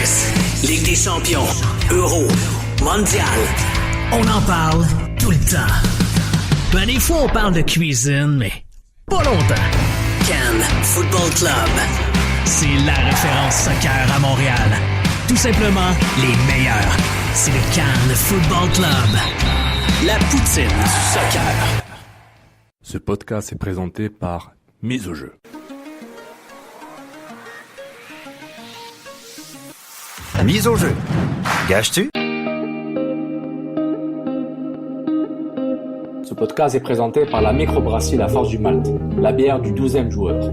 MLS, Ligue des champions, Euro, Mondial. On en parle tout le temps. Ben, des fois, on parle de cuisine, mais pas longtemps. Cannes Football Club. C'est la référence soccer à Montréal. Tout simplement les meilleurs. C'est le Cannes Football Club. La poutine du soccer. Ce podcast est présenté par Mise au jeu. Mise au jeu. Gages-tu? Ce podcast est présenté par la microbrasserie La Force du Malte, la bière du 12e joueur.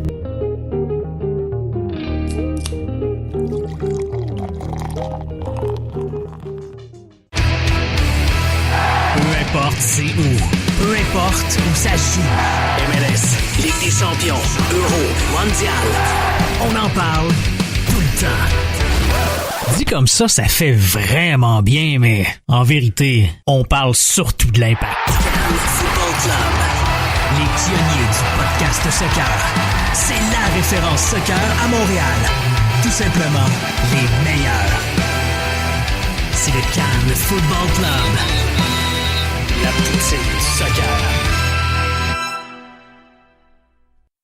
Peu importe c'est où, peu importe où ça se joue. MLS, Ligue des champions, Euro, Mondial. On en parle tout le temps. Dit comme ça fait vraiment bien, mais en vérité, on parle surtout de l'impact. Cannes Football Club, les pionniers du podcast soccer. C'est la référence soccer à Montréal. Tout simplement les meilleurs. C'est le Cannes Football Club. La poutine du soccer.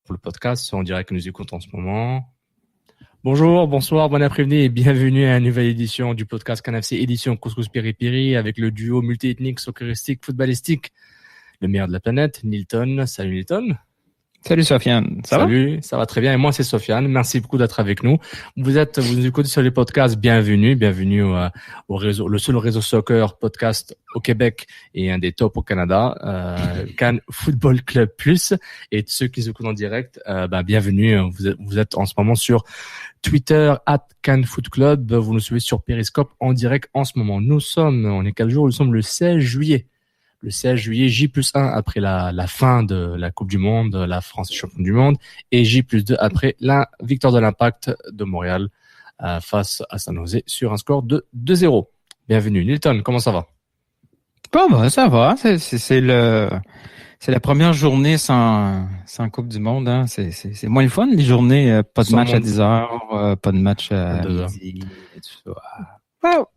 Pour le podcast, on dirait que nous écoutons en ce moment. Bonjour, bonsoir, bon après-midi et bienvenue à une nouvelle édition du podcast Cannes FC, édition Couscous Piri Piri avec le duo multiethnique, socceristique, footballistique, le meilleur de la planète, Nilton. Salut Nilton. Salut Sofiane, ça va? Salut, ça va très bien et moi c'est Sofiane, merci beaucoup d'être avec nous. Vous nous écoutez sur les podcasts, bienvenue au réseau, le seul réseau soccer podcast au Québec et un des tops au Canada, Cannes Football Club Plus. Et ceux qui nous écoutent en direct, bienvenue, vous êtes en ce moment sur Twitter @Cannes Foot Club, vous nous suivez sur Periscope en direct en ce moment. On est quel jour? Nous sommes le 16 juillet. Le 16 juillet, J+1 après la fin de la Coupe du Monde, la France est championne du monde, et J+2 après la victoire de l'Impact de Montréal face à San Jose sur un score de 2-0. Bienvenue. Nilton, comment ça va? Bon, ça va. C'est la première journée sans Coupe du Monde, hein. C'est moins le fun, les journées, pas de match à 10h, pas de match à midi, et tout ça. Wow.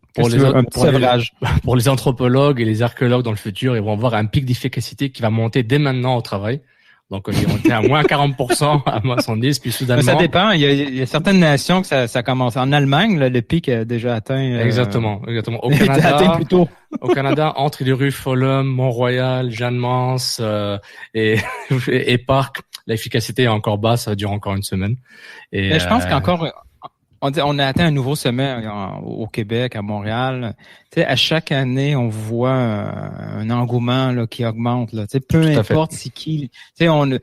Pour les anthropologues et les archéologues dans le futur, ils vont avoir un pic d'efficacité qui va monter dès maintenant au travail. Donc, on est à moins 40%, à moins 70%, puis soudainement. Mais ça dépend. Il y a certaines nations que ça commence. En Allemagne, là, le pic a déjà atteint. Exactement. Au Canada, entre les rues Fulham, Mont-Royal, Jeanne-Mance, et Parc, l'efficacité est encore basse, ça dure encore une semaine. Mais je pense qu'encore, on a atteint un nouveau sommet au Québec, à Montréal. Tu sais, à chaque année, on voit un engouement là qui augmente. Là. Tu sais, peu importe c'est qui. Tu sais,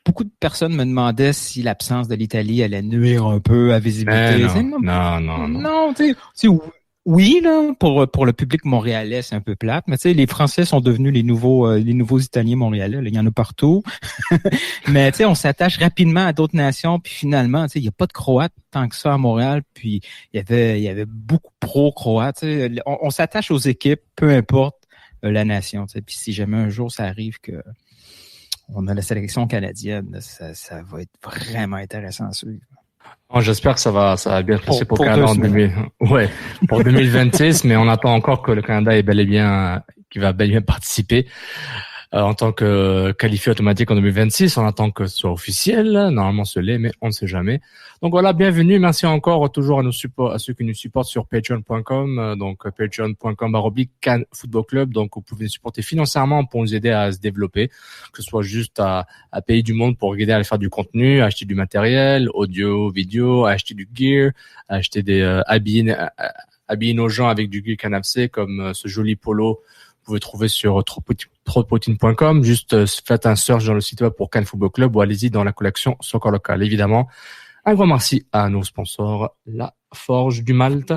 beaucoup de personnes me demandaient si l'absence de l'Italie allait nuire un peu à visibilité. Non. Tu sais, oui là, pour le public montréalais, c'est un peu plate, mais tu sais, les Français sont devenus les nouveaux Italiens montréalais. Là, il y en a partout. Mais tu sais, on s'attache rapidement à d'autres nations, puis finalement, tu sais, il y a pas de Croates tant que ça à Montréal, puis il y avait beaucoup pro-Croates. Tu sais, on s'attache aux équipes, peu importe la nation. Tu sais, puis si jamais un jour ça arrive que on a la sélection canadienne, ça va être vraiment intéressant à suivre. Oh, j'espère que ça va bien se passer pour le Canada pour 2026, mais on attend encore que le Canada qui va bel et bien participer en tant que qualifié automatique en 2026. On attend que ce soit officiel. Normalement, ce l'est, mais on ne sait jamais. Donc voilà, bienvenue. Merci encore toujours à ceux qui nous supportent sur patreon.com. Donc patreon.com/Cannes Football Club. Donc vous pouvez nous supporter financièrement pour nous aider à se développer, que ce soit juste à payer du monde pour aider à faire du contenu, à acheter du matériel, audio, vidéo, à acheter du gear, à acheter des habiller nos gens avec du gear Cannes FC comme ce joli polo. Vous pouvez trouver sur tropotine.com. Juste faites un search dans le site web pour Cannes Football Club ou allez-y dans la collection Soccer Local. Évidemment, un grand merci à nos sponsors, la Forge du Malte,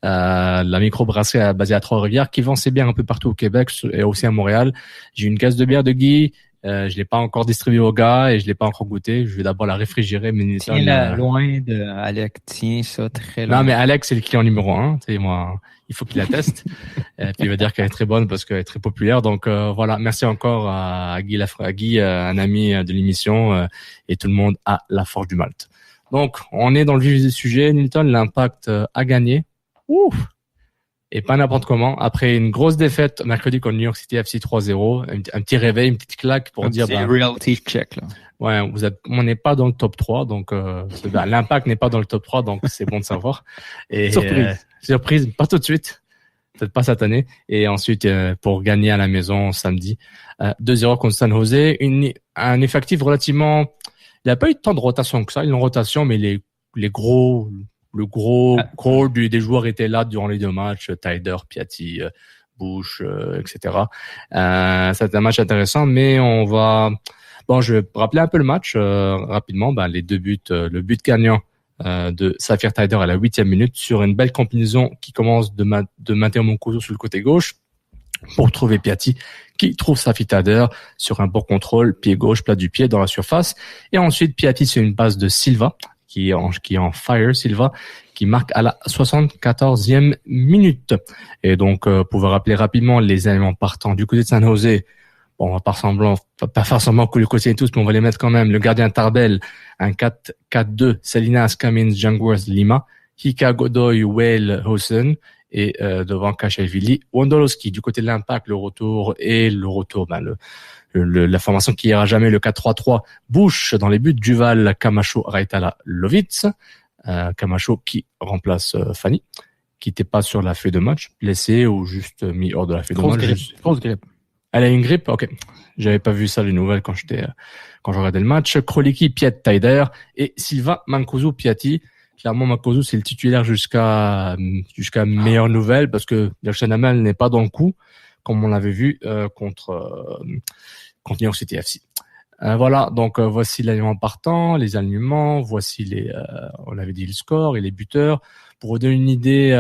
la microbrasserie basée à Trois-Rivières qui vend ses bières un peu partout au Québec et aussi à Montréal. J'ai une caisse de bière de Guy. Je l'ai pas encore distribuée aux gars et je l'ai pas encore goûté. Je vais d'abord la réfrigérer. Mais tiens loin de Alex. Tiens ça très loin. Non, mais Alex, c'est le client numéro 1. Tu sais, moi, il faut qu'il la teste. Puis il va dire qu'elle est très bonne parce qu'elle est très populaire. Donc voilà, merci encore à Guy, un ami de l'émission et tout le monde à la Forge du Malte. Donc, on est dans le vif du sujet. Nilton, l'Impact a gagné. Ouf! Et pas n'importe comment. Après une grosse défaite mercredi contre New York City FC 3-0, un petit réveil, une petite claque pour dire... C'est reality check, là. Ouais, on n'est pas dans le top 3, donc l'Impact n'est pas dans le top 3, donc c'est bon de savoir. Et, surprise, pas tout de suite. Peut-être pas cette année. Et ensuite, pour gagner à la maison samedi, 2-0 contre San Jose. Un effectif relativement... Il n'y a pas eu tant de rotation que ça. Une rotation, mais le gros core des joueurs étaient là durant les deux matchs. Tyder, Piatti, Bush, etc. C'était un match intéressant, mais je vais rappeler un peu le match rapidement. Les deux buts, le but gagnant de Saphir Tyder à la 8e minute sur une belle combinaison qui commence de Matteo Mancuso sur le côté gauche pour trouver Piatti, qui trouve Saphir Tyder sur un bon contrôle, pied gauche, plat du pied dans la surface. Et ensuite, Piatti sur une passe de Silva, qui est en fire, Silva, qui marque à la 74e minute. Et donc, pour vous rappeler rapidement les éléments partants du côté de San Jose, bon, on va pas faire semblant que le côté tous, mais on va les mettre quand même. Le gardien Tarbell, un 4-4-2, Salinas, Cummins, Jungwirth, Lima, Hika, Godoy, Whale, Hossein, et devant Kashevili, Wondolowski. Du côté de l'Impact, la formation qui ira jamais, le 4-3-3, Bush dans les buts, Duval, Camacho, Raitala, Lovitz, Camacho qui remplace Fanny, qui n'était pas sur la feuille de match, blessé ou juste mis hors de la feuille de match. Grosse grippe. Elle a une grippe, ok. J'avais pas vu ça les nouvelles quand je regardais le match. Kroliki, Piet, Tyder et Silva, Mancuso, Piatti. Clairement, Mancuso, c'est le titulaire jusqu'à meilleure nouvelle parce que Jackson Hamel n'est pas dans le coup, comme on l'avait vu contre New York City FC. Voilà, donc voici l'alignement partant, les alignements, voici on avait dit le score et les buteurs. Pour vous donner une idée,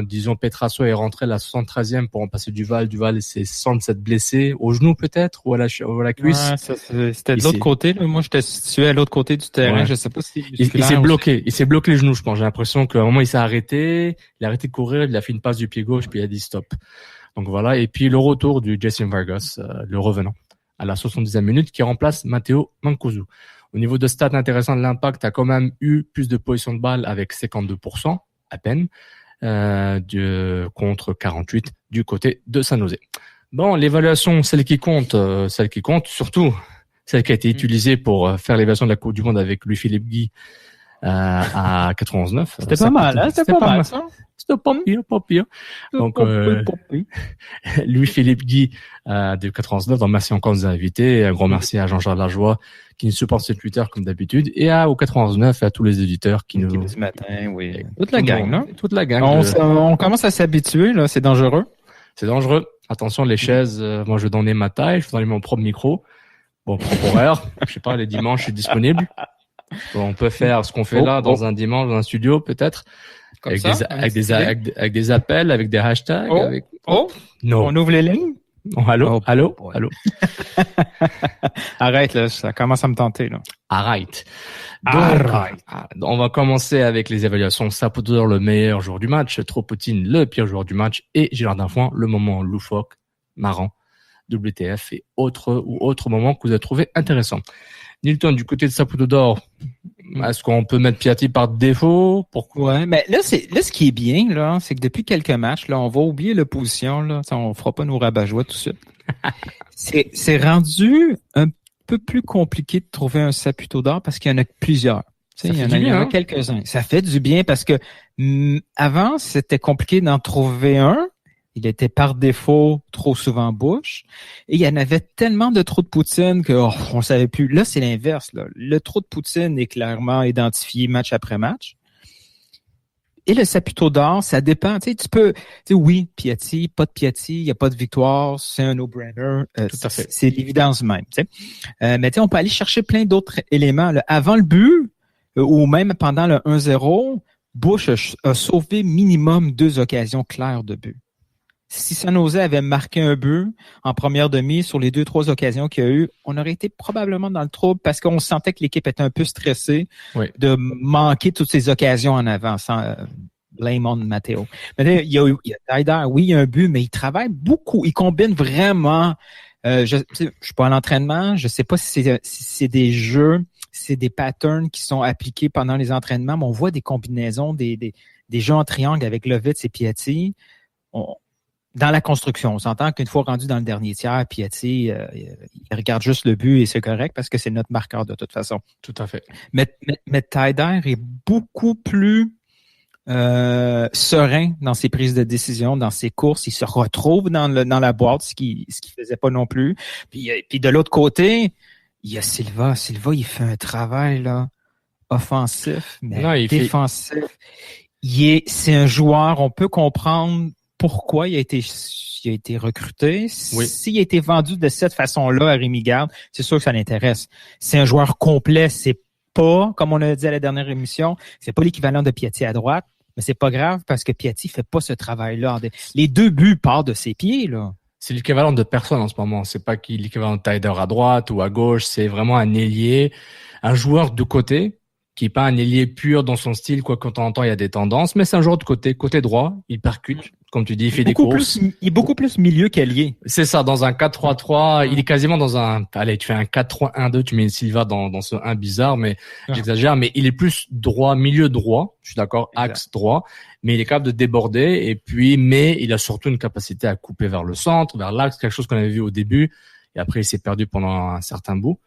disons Petrasso est rentré à la 73e pour remplacer Duval. Duval s'est 67 blessé au genou peut-être ou à la cuisse. Ouais, c'était de l'autre côté. Là. Moi, j'étais situé à l'autre côté du terrain. Ouais. Je sais pas si il s'est bloqué. Il s'est bloqué les genoux, je pense. J'ai l'impression qu'à un moment il s'est arrêté. Il a arrêté de courir. Il a fait une passe du pied gauche puis il a dit stop. Donc voilà. Et puis le retour du Jason Vargas, le revenant, à la 70e minute, qui remplace Matteo Mancuso. Au niveau de stats intéressants de l'Impact, a quand même eu plus de possession de balle avec 52%. À peine, contre 48 du côté de San Jose. Bon, l'évaluation, celle qui compte, surtout celle qui a été utilisée pour faire l'évaluation de la Coupe du Monde avec Louis-Philippe Guy à 99. C'était pas mal, hein? C'était pas mal, ça. C'était pas pire. Donc, Louis-Philippe Guy de 89, donc merci encore de nous inviter. Un grand merci à Jean-Charles Lajoie qui nous supporte sur Twitter comme d'habitude et au 89 et à tous les éditeurs qui nous... Ce matin, oui. Toute la gang, là. Toute la gang. On commence à s'habituer, là. C'est dangereux. C'est dangereux. Attention, les chaises, moi je vais donner ma taille, je vais donner mon propre micro. Bon, propre horaire. Je sais pas, les dimanches, je suis disponible. Bon, on peut faire ce qu'on fait là dans un dimanche, dans un studio, peut-être. Avec des appels, avec des hashtags. Non. On ouvre les lignes. Allô. Arrête, là, ça commence à me tenter, là. Arrête. On va commencer avec les évaluations. Sapodor, le meilleur joueur du match. Tropoutine, le pire joueur du match. Et Gérard Danfouin, le moment loufoque, marrant, WTF et autre moment que vous avez trouvé intéressant. Nilton, du côté de Sapodor, est-ce qu'on peut mettre Piatti par défaut? Pourquoi? Ouais, mais là, ce qui est bien, là, c'est que depuis quelques matchs, là, on va oublier l'opposition, là. On fera pas nos rabat-joie tout de suite. C'est rendu un peu plus compliqué de trouver un Saputo d'or parce qu'il y en a plusieurs. Il y en a quelques-uns. Ça fait du bien parce que avant, c'était compliqué d'en trouver un. Il était par défaut trop souvent Bush. Et il y en avait tellement de trop de Poutine on savait plus. Là, c'est l'inverse. Là. Le trop de Poutine est clairement identifié match après match. Et le Saputo d'or, ça dépend. Tu peux, oui, Piatti, pas de Piatti, il n'y a pas de victoire, c'est un no-brainer. Tout à fait. C'est l'évidence même. Mais on peut aller chercher plein d'autres éléments. Là. Avant le but, ou même pendant le 1-0, Bush a sauvé minimum 2 occasions claires de but. Si San Jose avait marqué un but en première demi sur les 2-3 occasions qu'il y a eu, on aurait été probablement dans le trouble parce qu'on sentait que l'équipe était un peu stressée de manquer toutes ces occasions en avant, sans blame on Matteo. Mais il y a Tyder, oui, il y a un but, mais il travaille beaucoup. Il combine vraiment. Je suis pas à l'entraînement, je sais pas si c'est des jeux c'est des patterns qui sont appliqués pendant les entraînements, mais on voit des combinaisons, des jeux en triangle avec Lovitz et Piatti. Dans la construction, on s'entend qu'une fois rendu dans le dernier tiers, Piatti, il regarde juste le but et c'est correct parce que c'est notre marqueur de toute façon. Tout à fait. Mais Taider est beaucoup plus serein dans ses prises de décision, dans ses courses. Il se retrouve dans la boîte, ce qu'il faisait pas non plus. Puis de l'autre côté, il y a Silva. Silva, il fait un travail là offensif, mais défensif. C'est un joueur, on peut comprendre pourquoi il a été recruté. Oui. S'il a été vendu de cette façon-là à Rémi Garde, c'est sûr que ça l'intéresse. C'est un joueur complet, c'est pas, comme on a dit à la dernière émission, c'est pas l'équivalent de Piatti à droite, mais c'est pas grave parce que Piatti fait pas ce travail-là. Les 2 buts partent de ses pieds, là. C'est l'équivalent de personne en ce moment. C'est pas l'équivalent de Taider à droite ou à gauche. C'est vraiment un ailier, un joueur de côté, qui est pas un ailier pur dans son style, quoi, quand on entend, il y a des tendances, mais c'est un joueur de côté droit, il percute, comme tu dis, il fait des courses. Il est beaucoup plus milieu qu'ailier. C'est ça, dans un 4-3-3, il est quasiment dans tu fais un 4-3-1-2, tu mets Silva dans ce 1 bizarre, mais j'exagère, mais il est plus droit, milieu droit, je suis d'accord, axe droit, mais il est capable de déborder, mais il a surtout une capacité à couper vers le centre, vers l'axe, quelque chose qu'on avait vu au début. Et après, il s'est perdu pendant un certain bout.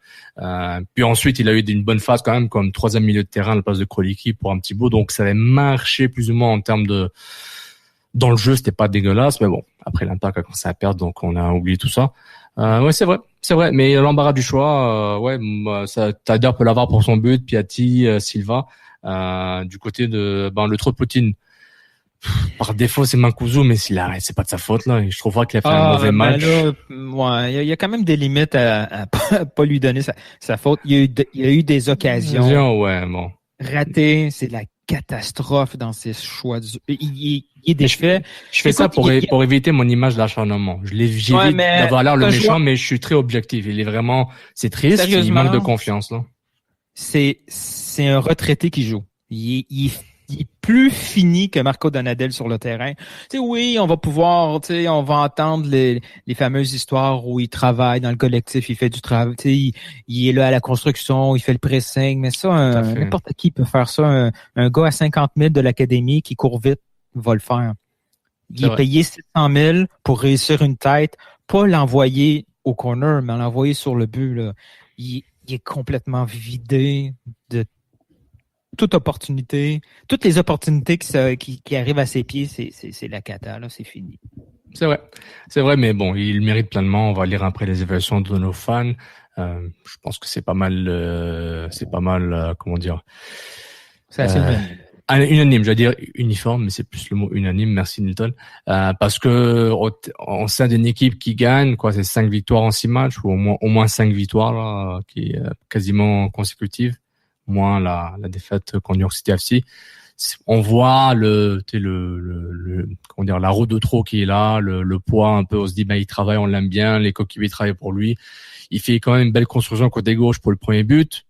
Puis ensuite, il a eu une bonne phase quand même, comme 3e milieu de terrain à la place de Kroliki pour un petit bout. Donc, ça avait marché plus ou moins en termes dans le jeu, c'était pas dégueulasse. Mais bon, après, l'Impact a commencé à perdre, donc on a oublié tout ça. Ouais, c'est vrai. Mais l'embarras du choix, Taider peut l'avoir pour son but, Piatti, Silva. Du côté de, le trop de Poutine. Par défaut, c'est Mancuso, mais s'il arrête, c'est pas de sa faute, là. Je trouve qu'il a fait un mauvais match. Il y a quand même des limites à pas lui donner sa faute. Il y a eu des occasions. Ratées. C'est de la catastrophe dans ses choix. Je fais ça pour éviter mon image d'acharnement. J'évite d'avoir l'air le méchant, mais je suis très objectif. C'est triste. Il manque de confiance, là. C'est un retraité qui joue. Il est plus fini que Marco Donadel sur le terrain. Oui, on va entendre les fameuses histoires où il travaille dans le collectif, il fait du travail, il est là à la construction, il fait le pressing, mais ça, n'importe qui peut faire ça. Un gars à 50 000 de l'académie qui court vite va le faire. Il est payé 700 000 pour réussir une tête, pas l'envoyer au corner, mais l'envoyer sur le but, là. Il est complètement vidé de toute opportunité, toutes les opportunités qui arrivent à ses pieds, c'est la cata, là, c'est fini. C'est vrai, mais bon, il mérite pleinement. On va lire après les évaluations de nos fans. Je pense que c'est pas mal, comment dire. C'est assez unanime, je vais dire uniforme, mais c'est plus le mot unanime. Merci Nilton. Parce que on sein d'une équipe qui gagne, c'est 5 victoires en 6 matchs, ou au moins 5 victoires, là, qui est quasiment consécutive. Moins la défaite contre New York City FC. On voit la roue de trop qui est là, le poids un peu, on se dit, il travaille, on l'aime bien, les coéquipiers travaillent pour lui. Il fait quand même une belle construction côté gauche pour le premier but.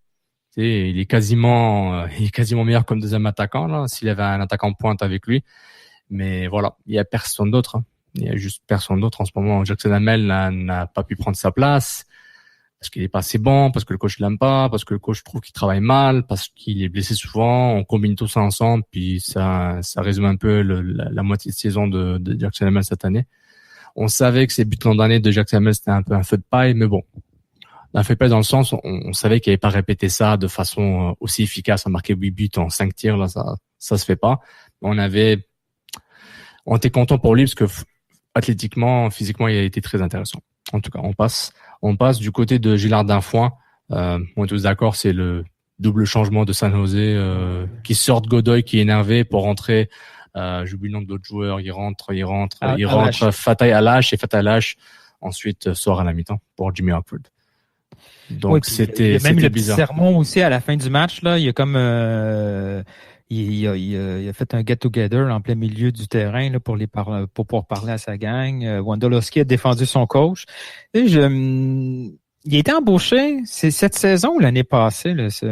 Il est quasiment meilleur comme deuxième attaquant, là, s'il avait un attaquant de pointe avec lui. Mais voilà, il y a personne d'autre, hein. Il y a juste personne d'autre en ce moment. Jackson Hamel n'a pas pu prendre sa place. Parce qu'il est pas assez bon, parce que le coach l'aime pas, parce que le coach trouve qu'il travaille mal, parce qu'il est blessé souvent. On combine tout ça ensemble, puis ça résume un peu la moitié de saison de Jackson Hamel cette année. On savait que ces buts l'an dernier de Jackson Hamel, c'était un peu un feu de paille, mais bon. Un feu de paille dans le sens, on savait qu'il n'avait pas répété ça de façon aussi efficace, à marquer 8 buts en 5 tirs, là, ça se fait pas. On était content pour lui, parce que athlétiquement, physiquement, il a été très intéressant. En tout cas, on passe du côté de Gillard d'Infoin. On est tous d'accord, c'est le double changement de San Jose qui sort de Godoy, qui est énervé pour rentrer. J'oublie le nom de d'autres joueurs. Il rentre. Fatai Alash, et Fatai Alash ensuite sort à la mi-temps pour Jimmy Hartford. Donc c'était même le bizarre. sermon aussi à la fin du match là, il y a comme il a fait un get-together en plein milieu du terrain là, pour pouvoir parler à sa gang. Wondolowski a défendu son coach. Et il a été embauché, c'est cette saison ou l'année passée. C'est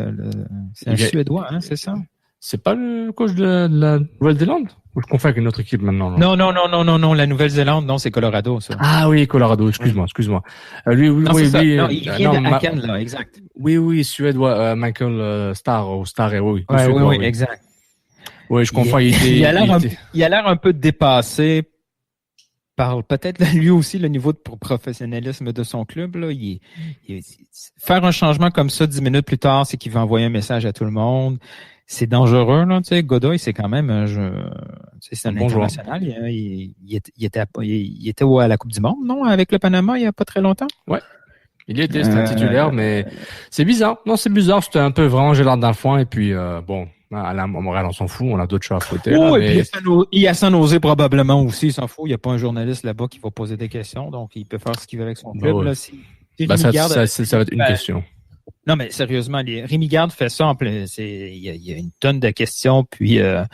un Suédois, hein, c'est ça? C'est pas le coach de la Nouvelle-Zélande? Je confonds avec une autre équipe maintenant. Non, la Nouvelle-Zélande, non, c'est Colorado, ça. Ah oui, Colorado, excuse-moi. Lui, oui. Non, il vient de Haken, là, exact. Oui, suédois, Michael Starr, oui. Oui, exact. Oui, je confonds. Il a l'air un peu dépassé par peut-être lui aussi le niveau de professionnalisme de son club. Là. Faire un changement comme ça 10 minutes plus tard, c'est qu'il va envoyer un message à tout le monde. C'est dangereux, là, tu sais. Godoy, c'est quand même un c'est un international. Il était à la Coupe du Monde, non, avec le Panama, il y a pas très longtemps. Ouais. Il était, c'était un titulaire, mais c'est bizarre. Non, c'est bizarre. C'était un peu vraiment Gélard d'Enfant. Et puis, bon, à Montréal, on s'en fout. On a d'autres choses à fouetter. Oh, et puis il y a San Jose probablement aussi. Il s'en fout. Il n'y a pas un journaliste là-bas qui va poser des questions. Donc, il peut faire ce qu'il veut avec son club. Là, ça va être une question. Non, mais sérieusement, Rémi Garde fait ça en plein. Il y a une tonne de questions. Puis, le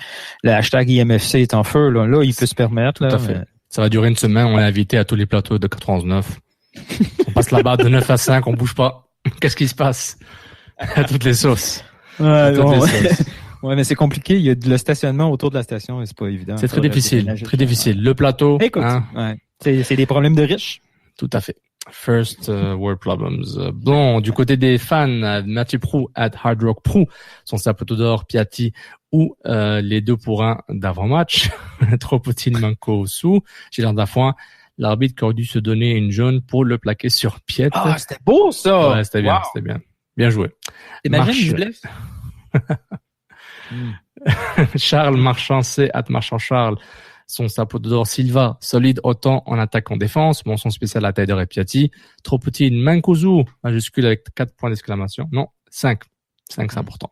hashtag IMFC est en feu. Là, il peut se permettre. Là, tout à fait. Ça va durer une semaine. On l'a invité à tous les plateaux de 99. On passe là-bas de 9 à 5, on bouge pas. Qu'est-ce qui se passe? À toutes les sauces. Ouais, mais c'est compliqué. Il y a le stationnement autour de la station et c'est pas évident. C'est très difficile. Très difficile. Le plateau. Écoute, c'est des problèmes de riches. Tout à fait. First world problems. Bon, du côté des fans, Mathieu Proulx at Hard Rock Proulx, son sapoteau d'or, Piatti ou les 2-1 d'avant-match. Tropoutine Manco sous. Gélard d'Enfant. L'arbitre qui aurait dû se donner une jaune pour le plaquer sur Piette. Ah, c'était beau, ça! Ouais, c'était bien, c'était bien. Bien joué. Imagine, je blesse. Charles Marchand, c'est at Marchand Charles. Son sapot d'or Silva, solide autant en attaque qu'en défense. Bon, son spécial à Taider et Piatti. Tropoutine, Mancuso, majuscule avec 4 points d'exclamation. Non, 5. 5, c'est important.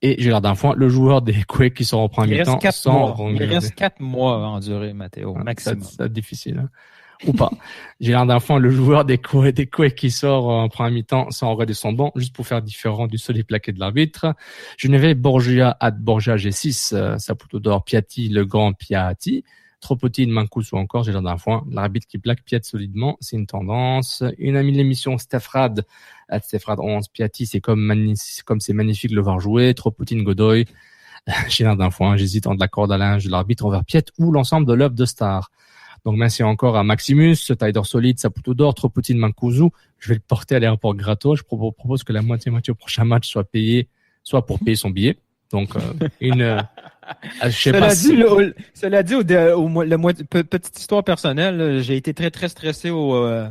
Et Gélard d'Enfant, le joueur des Quakes qui sont en première mi-temps. Il reste 4 mois à endurer, Mathéo, maximum. C'est difficile, hein. Ou pas. Gélard d'Enfant, le joueur des Quakes qui sort en première mi-temps sans redescendant, juste pour faire différent du solide plaqué de l'arbitre. Geneviève Borgia at Borgia G6, Saputo d'or Piatti, le grand Piatti. Tropoutine, Mancuso encore, Gélard d'Enfant. L'arbitre qui plaque Piatti solidement, c'est une tendance. Une amie de l'émission, Stephrad, at Stephrad 11, Piatti, c'est comme c'est magnifique de le voir jouer. Tropoutine, Godoy, Gélard d'Enfant, j'hésite entre la corde à linge de l'arbitre envers Piatti ou l'ensemble de l'œuvre de Star. Donc, merci encore à Maximus, Taider solide, Saputo d'or, Tropoutine, Mancuso. Je vais le porter à l'aéroport gratos. Je propose que la moitié au prochain match soit payée, soit pour payer son billet. Donc, Cela dit, petite histoire personnelle, j'ai été très, très stressé au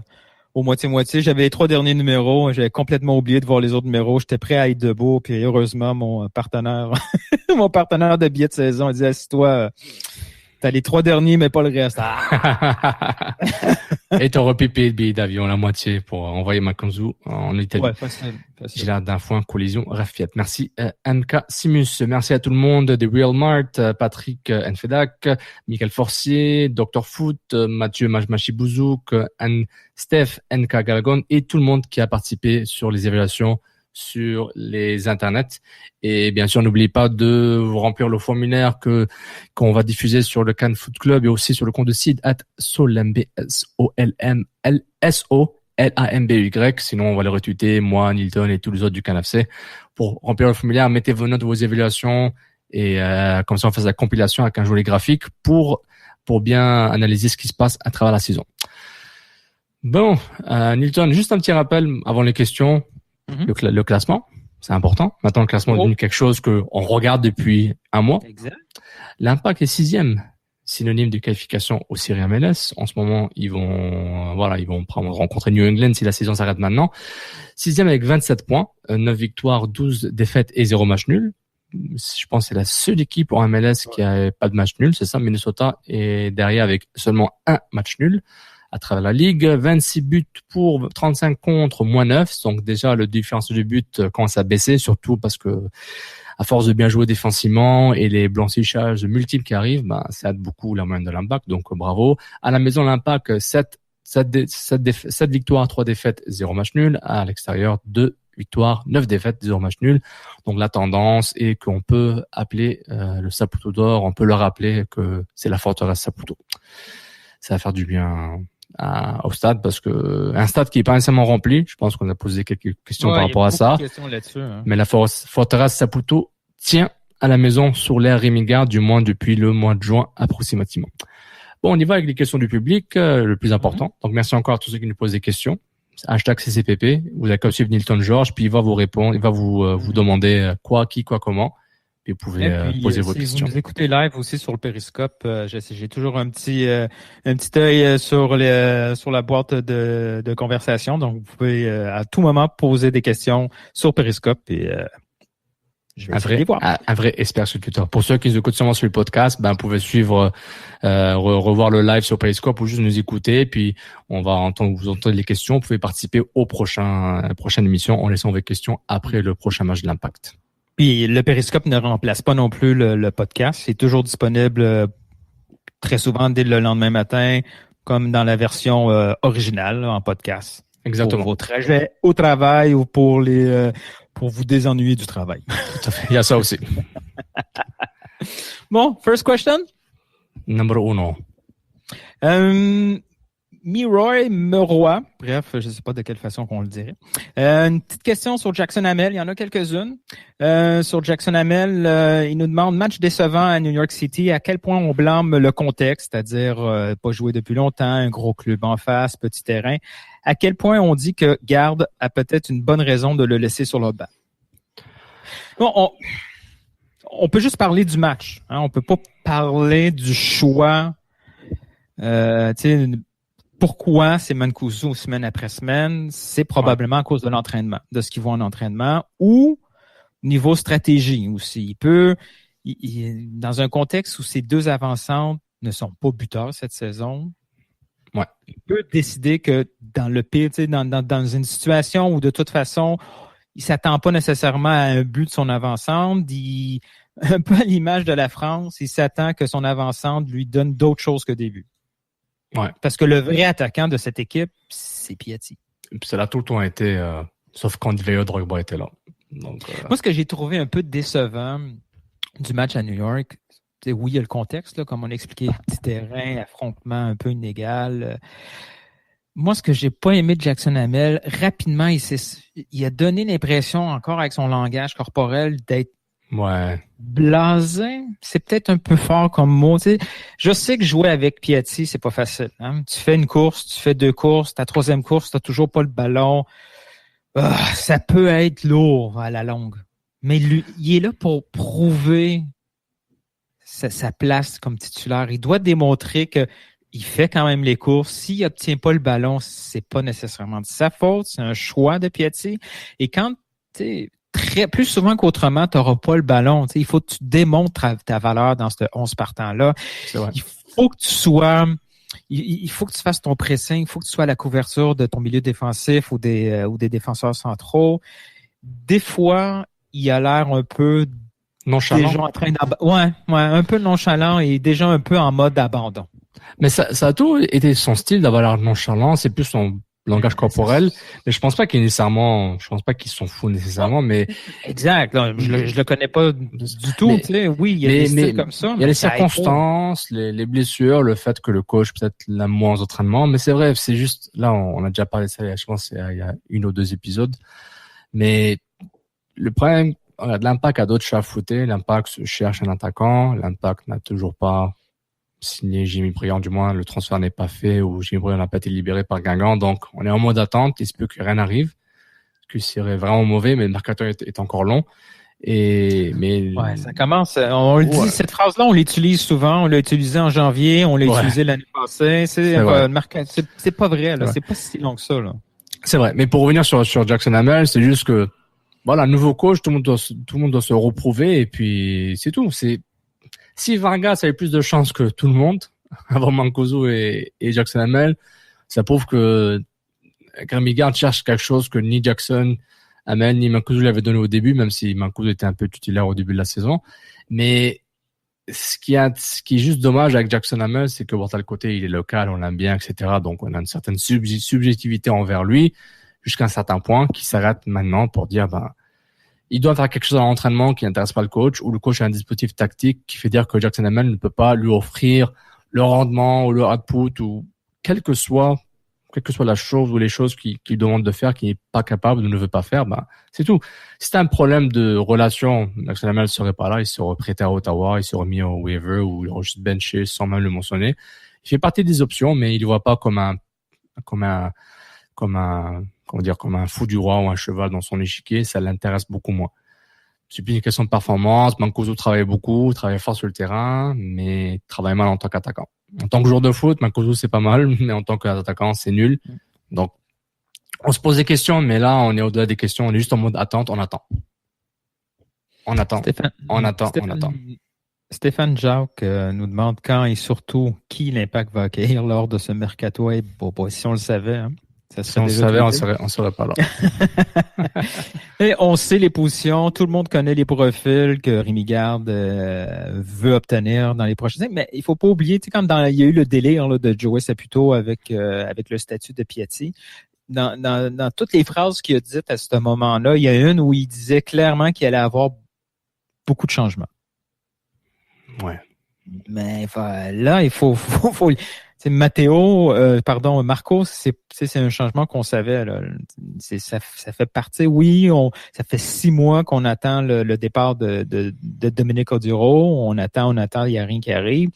moitié-moitié. J'avais les 3 derniers numéros. J'avais complètement oublié de voir les autres numéros. J'étais prêt à être debout. Puis, heureusement, mon partenaire de billet de saison a dit, assis-toi, t'as les 3 derniers, mais pas le reste. Ah. Et t'auras payé le billet d'avion, la moitié, pour envoyer Mancuso en Italie. Ouais, facile. Gélard d'Enfant, collision, Rafiat. Merci, MK Simus. Merci à tout le monde des Real Mart, Patrick Nfedak, Michael Forcier, Dr. Foot, Mathieu Machibouzouk, Anne Steph, NK Galagon et tout le monde qui a participé sur les évaluations sur les internets. Et bien sûr, n'oubliez pas de vous remplir le formulaire qu'on va diffuser sur le Cannes Foot Club et aussi sur le compte de Sid at Solamby, SOLMBY. Sinon, on va les retweeter, moi, Nilton et tous les autres du Cannes FC. Pour remplir le formulaire, mettez vos notes, vos évaluations et comme ça, on fait la compilation avec un joli graphique pour bien analyser ce qui se passe à travers la saison. Bon, Nilton, juste un petit rappel avant les questions. Le classement, c'est important. Maintenant, le classement est devenu quelque chose qu'on regarde depuis un mois. Exact. L'Impact est 6e, synonyme de qualification au Serie MLS. En ce moment, ils vont rencontrer New England si la saison s'arrête maintenant. 6e avec 27 points, 9 victoires, 12 défaites et 0 match nul. Je pense que c'est la seule équipe en MLS qui a pas de match nul. C'est ça, Minnesota est derrière avec seulement un match nul. À travers la ligue, 26 buts pour 35 contre, moins 9. Donc déjà, le différence de but commence à baisser, surtout parce que à force de bien jouer défensivement et les blanchissages multiples qui arrivent, ça aide beaucoup la moyenne de l'Impact. Donc bravo. À la maison, l'Impact, 7 victoires, 3 défaites, 0 match nul. À l'extérieur, 2 victoires, 9 défaites, 0 match nul. Donc la tendance est qu'on peut appeler le Saputo d'or, on peut le rappeler que c'est la forteresse Saputo. Ça va faire du bien au stade parce que un stade qui est pas nécessairement rempli. Je pense qu'on a posé quelques questions par rapport à ça. Hein. Mais la forteresse Saputo tient à la maison sur l'ère Rémi-Garde, du moins depuis le mois de juin approximativement. Bon, on y va avec les questions du public, le plus important. Donc, merci encore à tous ceux qui nous posent des questions. #CCPP. Vous avez qu'à suivre Nilton George, puis il va vous répondre, il va vous demander quoi, qui, quoi, comment. Et vous pouvez poser vos questions. Si vous nous écoutez live aussi sur le Périscope, j'ai toujours un petit œil sur la boîte de conversation. Donc, vous pouvez à tout moment poser des questions sur Périscope et je vais essayer de les voir. Un vrai expert sur Twitter. Pour ceux qui nous écoutent seulement sur le podcast, vous pouvez suivre, revoir le live sur Periscope ou juste nous écouter. Puis, on va vous entendre les questions. Vous pouvez participer aux prochaine émission en laissant vos questions après le prochain match de l'Impact. Puis, le Periscope ne remplace pas non plus le podcast. C'est toujours disponible très souvent dès le lendemain matin, comme dans la version originale en podcast. Exactement. Pour vos trajets au travail ou pour vous désennuyer du travail. Tout à fait. Il y a ça aussi. Bon, first question. Number 1. Miroy Meroy, bref, je ne sais pas de quelle façon qu'on le dirait. Une petite question sur Jackson Hamel, il y en a quelques-unes. Sur Jackson Hamel, il nous demande match décevant à New York City, à quel point on blâme le contexte, c'est-à-dire pas joué depuis longtemps, un gros club en face, petit terrain. À quel point on dit que Garde a peut-être une bonne raison de le laisser sur le banc. Bon, on peut juste parler du match. Hein, on peut pas parler du choix. Pourquoi c'est Mancuso semaine après semaine? C'est probablement à cause de l'entraînement, de ce qu'ils voient en entraînement, ou niveau stratégie aussi. Il peut, dans un contexte où ces deux avant-centres ne sont pas buteurs cette saison, il peut décider que dans le pire, dans une situation où de toute façon, il s'attend pas nécessairement à un but de son avant-centre, un peu à l'image de la France, il s'attend que son avant-centre lui donne d'autres choses que des buts. Ouais. Parce que le vrai attaquant de cette équipe, c'est Piatti. Ça l'a tout le temps été, sauf quand Divock Drogba était là. Donc, Moi, ce que j'ai trouvé un peu décevant du match à New York, oui, il y a le contexte, là, comme on a expliqué, petit terrain, affrontement un peu inégal. Moi, ce que j'ai pas aimé de Jackson Hamel, rapidement, il a donné l'impression, encore avec son langage corporel, d'être blasé. C'est peut-être un peu fort comme mot. Tu sais, je sais que jouer avec Piatti, c'est pas facile. Hein? Tu fais une course, tu fais 2 courses, ta 3e course, t'as toujours pas le ballon. Ça peut être lourd à la longue. Mais lui, il est là pour prouver sa place comme titulaire. Il doit démontrer que il fait quand même les courses. S'il obtient pas le ballon, c'est pas nécessairement de sa faute. C'est un choix de Piatti. Et quand plus souvent qu'autrement, tu n'auras pas le ballon. Il faut que tu démontres ta valeur dans ce 11 partant-là. Il faut que tu sois... Il faut que tu fasses ton pressing. Il faut que tu sois à la couverture de ton milieu défensif ou des défenseurs centraux. Des fois, il a l'air un peu... nonchalant. Déjà en train un peu nonchalant et déjà un peu en mode abandon. Mais ça a toujours été son style d'avoir l'air nonchalant. C'est plus son langage corporel, mais je pense pas qu'ils s'en foutent nécessairement, mais exact. Non, je le connais pas du tout. Oui, il y a des styles comme ça. Il y a les circonstances, les blessures, le fait que le coach peut-être l'a moins aux entraînements, mais c'est vrai, c'est juste là, on a déjà parlé de ça. Je pense il y a 1 ou 2 épisodes, mais le problème, l'Impact a d'autres chats à fouetter. L'Impact cherche un attaquant. L'Impact n'a toujours pas signé Jimmy Briand, du moins le transfert n'est pas fait ou Jimmy Briand n'a pas été libéré par Guingamp. Donc on est en mode attente, il se peut que rien n'arrive, que ce serait vraiment mauvais, mais le mercato est encore long. Ça commence, on le dit, cette phrase-là, on l'utilise souvent, on l'a utilisé en janvier, on l'a utilisé l'année passée, c'est pas vrai, là, c'est pas si long que ça, là. C'est vrai, mais pour revenir sur Jackson Hamel, c'est juste que nouveau coach, tout le monde doit se reprouver et puis c'est tout. Si Vargas avait plus de chance que tout le monde avant Mancuso et Jackson Hamel, ça prouve que Rémi Garde cherche quelque chose que ni Jackson Hamel ni Mancuso lui avaient donné au début, même si Mancuso était un peu tutélaire au début de la saison. Mais ce qui est juste dommage avec Jackson Hamel, c'est que tel côté il est local, on l'aime bien, etc. Donc on a une certaine subjectivité envers lui jusqu'à un certain point qui s'arrête maintenant pour dire il doit faire quelque chose à l'entraînement qui n'intéresse pas le coach, ou le coach a un dispositif tactique qui fait dire que Jackson Hamel ne peut pas lui offrir le rendement ou le output ou quel que soit quelle que soit la chose ou les choses qu'il demande de faire, qu'il n'est pas capable ou ne veut pas faire, c'est tout. Si t'as un problème de relation, Maxwell Hamel serait pas là, il serait prêté à Ottawa, il serait mis au waiver ou il aurait juste benché sans même le mentionner. Il fait partie des options, mais il le voit pas comme un fou du roi ou un cheval dans son échiquier. Ça l'intéresse beaucoup moins. C'est plus une question de performance. Mancuso travaille beaucoup, travaille fort sur le terrain, mais travaille mal en tant qu'attaquant. En tant que joueur de foot, Mancuso c'est pas mal, mais en tant qu'attaquant, c'est nul. Donc, on se pose des questions, mais là, on est au-delà des questions. On est juste en mode attente, on attend. On attend. Stéphane Jacques nous demande quand et surtout qui l'Impact va accueillir lors de ce mercato. Si on le savait, hein, ça serait si on le savait, on serait pas là. Et on sait les positions, tout le monde connaît les profils que Rémi Garde veut obtenir dans les prochaines années. Mais il faut pas oublier, tu sais, comme il y a eu le délire là, de Joey Saputo avec le statut de Piatti. Dans toutes les phrases qu'il a dites à ce moment-là, il y a une où il disait clairement qu'il allait avoir beaucoup de changements. Ouais. Mais là, il faut c'est Marco, c'est un changement qu'on savait. Là. Ça fait partie. Oui, ça fait 6 mois qu'on attend le départ de Dominique Oduro. On attend, il n'y a rien qui arrive.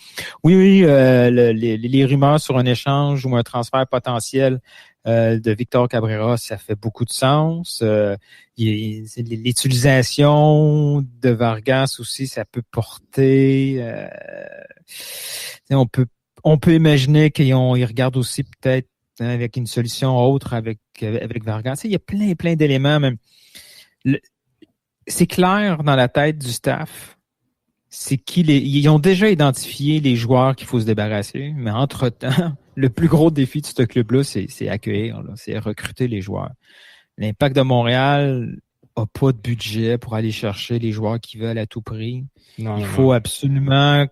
Oui, les rumeurs sur un échange ou un transfert potentiel de Victor Cabrera, ça fait beaucoup de sens. L'utilisation de Vargas aussi, ça peut porter. On peut imaginer qu'ils regardent aussi peut-être avec une solution autre avec Vargas. Il y a plein d'éléments. Même. C'est clair dans la tête du staff. Ils ont déjà identifié les joueurs qu'il faut se débarrasser, mais entre-temps, le plus gros défi de ce club-là, c'est accueillir, là, c'est recruter les joueurs. L'Impact de Montréal a pas de budget pour aller chercher les joueurs qu'ils veulent à tout prix. Il faut absolument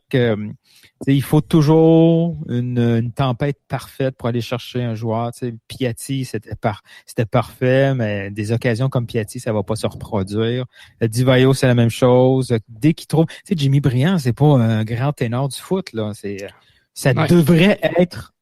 il faut toujours une tempête parfaite pour aller chercher un joueur. Piatti, c'était parfait, mais des occasions comme Piatti, ça va pas se reproduire. Divayo, c'est la même chose. Dès qu'il trouve, Jimmy Briand, c'est pas un grand ténor du foot, là.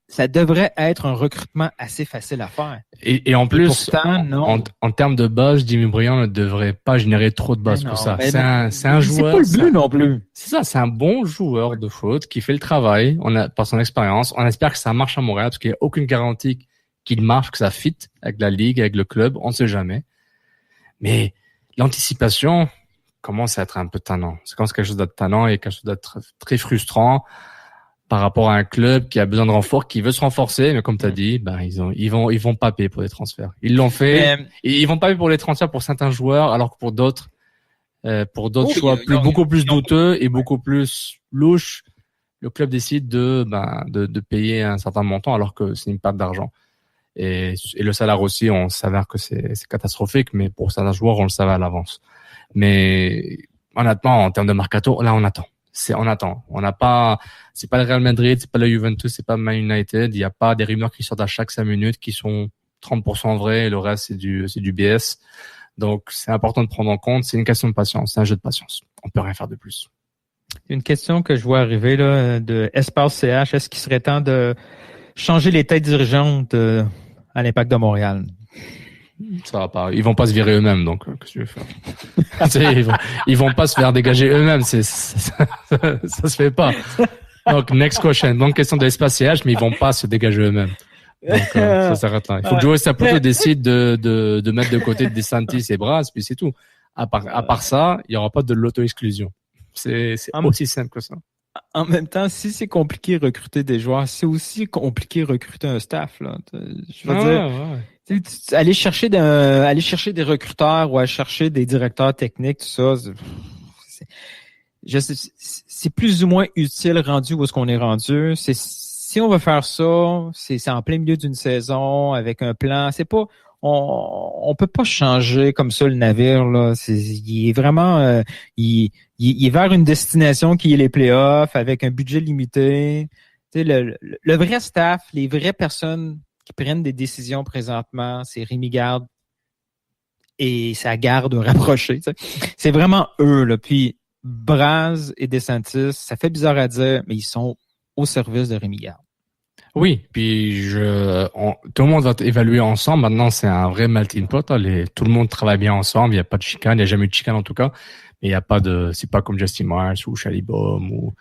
Ça devrait être un recrutement assez facile à faire. Et en plus, pourtant, en termes de buzz, Jimmy Briand ne devrait pas générer trop de buzz pour ça. C'est un joueur. C'est pas le but non plus. C'est ça, c'est un bon joueur de foot qui fait le travail. Par son expérience. On espère que ça marche à Montréal parce qu'il n'y a aucune garantie qu'il marche, que ça fit avec la ligue, avec le club. On ne sait jamais. Mais l'anticipation commence à être un peu tannant. C'est comme quelque chose d'être tannant et quelque chose d'être très frustrant. Par rapport à un club qui a besoin de renfort, qui veut se renforcer, mais comme tu as dit, ils vont pas payer pour les transferts. Ils l'ont fait. Ils vont pas payer pour les transferts pour certains joueurs, alors que pour d'autres choix beaucoup plus douteux et beaucoup plus louches, le club décide de payer un certain montant, alors que c'est une perte d'argent. Et le salaire aussi, on s'avère que c'est catastrophique, mais pour certains joueurs, on le savait à l'avance. Mais honnêtement, en termes de mercato, là, on attend. On attend. C'est pas le Real Madrid, c'est pas le Juventus, c'est pas Man United. Il y a pas des rumeurs qui sortent à chaque 5 minutes qui sont 30% vraies et le reste c'est du BS. Donc, c'est important de prendre en compte. C'est une question de patience. C'est un jeu de patience. On peut rien faire de plus. Une question que je vois arriver, là, de Espace CH. Est-ce qu'il serait temps de changer les têtes dirigeantes à l'Impact de Montréal? Ça va pas. Ils vont pas se virer eux-mêmes, donc qu'est-ce que tu veux faire? ils vont pas se faire dégager eux-mêmes. Ça se fait pas. Donc next question. Donc question de l'espace CH, mais ils vont pas se dégager eux-mêmes. Donc ça s'arrête là. Il faut que Joey Saputo décide de mettre de côté DeSantis et Brass, puis c'est tout. À part ça, il y aura pas de l'auto-exclusion. C'est aussi simple que ça. En même temps, si c'est compliqué recruter des joueurs, c'est aussi compliqué recruter un staff, là. Je veux dire. Ouais. Aller chercher des recruteurs ou aller chercher des directeurs techniques, tout ça, c'est plus ou moins utile rendu où est-ce qu'on est rendu. Si on veut faire ça, c'est en plein milieu d'une saison avec un plan. C'est pas, on peut pas changer comme ça le navire, là. Il est vraiment, il est vers une destination qui est les playoffs avec un budget limité. Tu sais, le vrai staff, les vraies personnes qui prennent des décisions présentement, c'est Rémi Garde et sa garde rapprochée. Tu sais. C'est vraiment eux, là. Puis Braz et DeSantis, ça fait bizarre à dire, mais ils sont au service de Rémi Garde. Oui, puis tout le monde va évaluer ensemble. Maintenant, c'est un vrai melting pot. Tout le monde travaille bien ensemble. Il n'y a pas de chicane. Il n'y a jamais eu de chicane en tout cas. Mais il y a pas c'est pas comme Justin Marsh ou Chalibom ou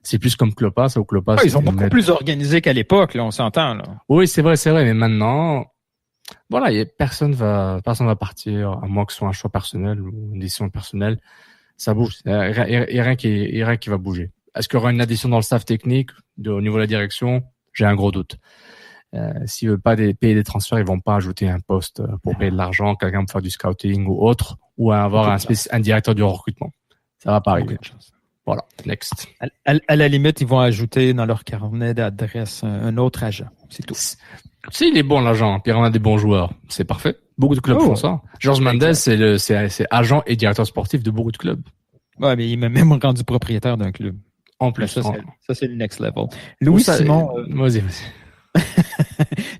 c'est plus comme Klopas. Ou Klopas. Ils sont beaucoup plus organisés qu'à l'époque, là. On s'entend, là. Oui, c'est vrai. Mais maintenant, voilà, personne va partir à moins que ce soit un choix personnel ou une décision personnelle. Ça bouge. Il y a rien qui va bouger. Est-ce qu'il y aura une addition dans le staff technique au niveau de la direction? J'ai un gros doute. S'ils veulent pas payer des transferts, ils vont pas ajouter un poste pour payer de l'argent, quelqu'un pour faire du scouting ou autre, ou avoir un directeur du recrutement. Ça va pas arriver. Voilà. Next. À la limite, ils vont ajouter dans leur carnet d'adresse un autre agent. C'est tout. S'il est bon, l'agent, puis on a des bons joueurs, c'est parfait. Beaucoup de clubs font ça. George Mendes, c'est agent et directeur sportif de beaucoup de clubs. Ouais, mais il m'a même rendu propriétaire d'un club. En plus, ça, c'est le next level. Louis-Simon. Vas-y.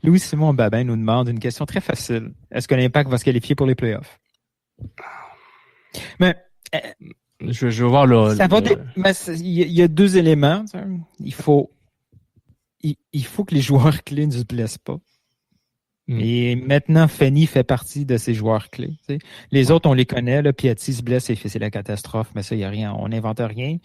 Louis-Simon Babin nous demande une question très facile. Est-ce que l'Impact va se qualifier pour les playoffs? Mais. Je veux voir mais il y a deux éléments. Il faut que les joueurs clés ne se blessent pas. Et maintenant, Fanny fait partie de ces joueurs clés. T'sais. Les autres, on les connaît. Là, Piatti se blesse et c'est la catastrophe, mais ça, il n'y a rien. On n'invente rien.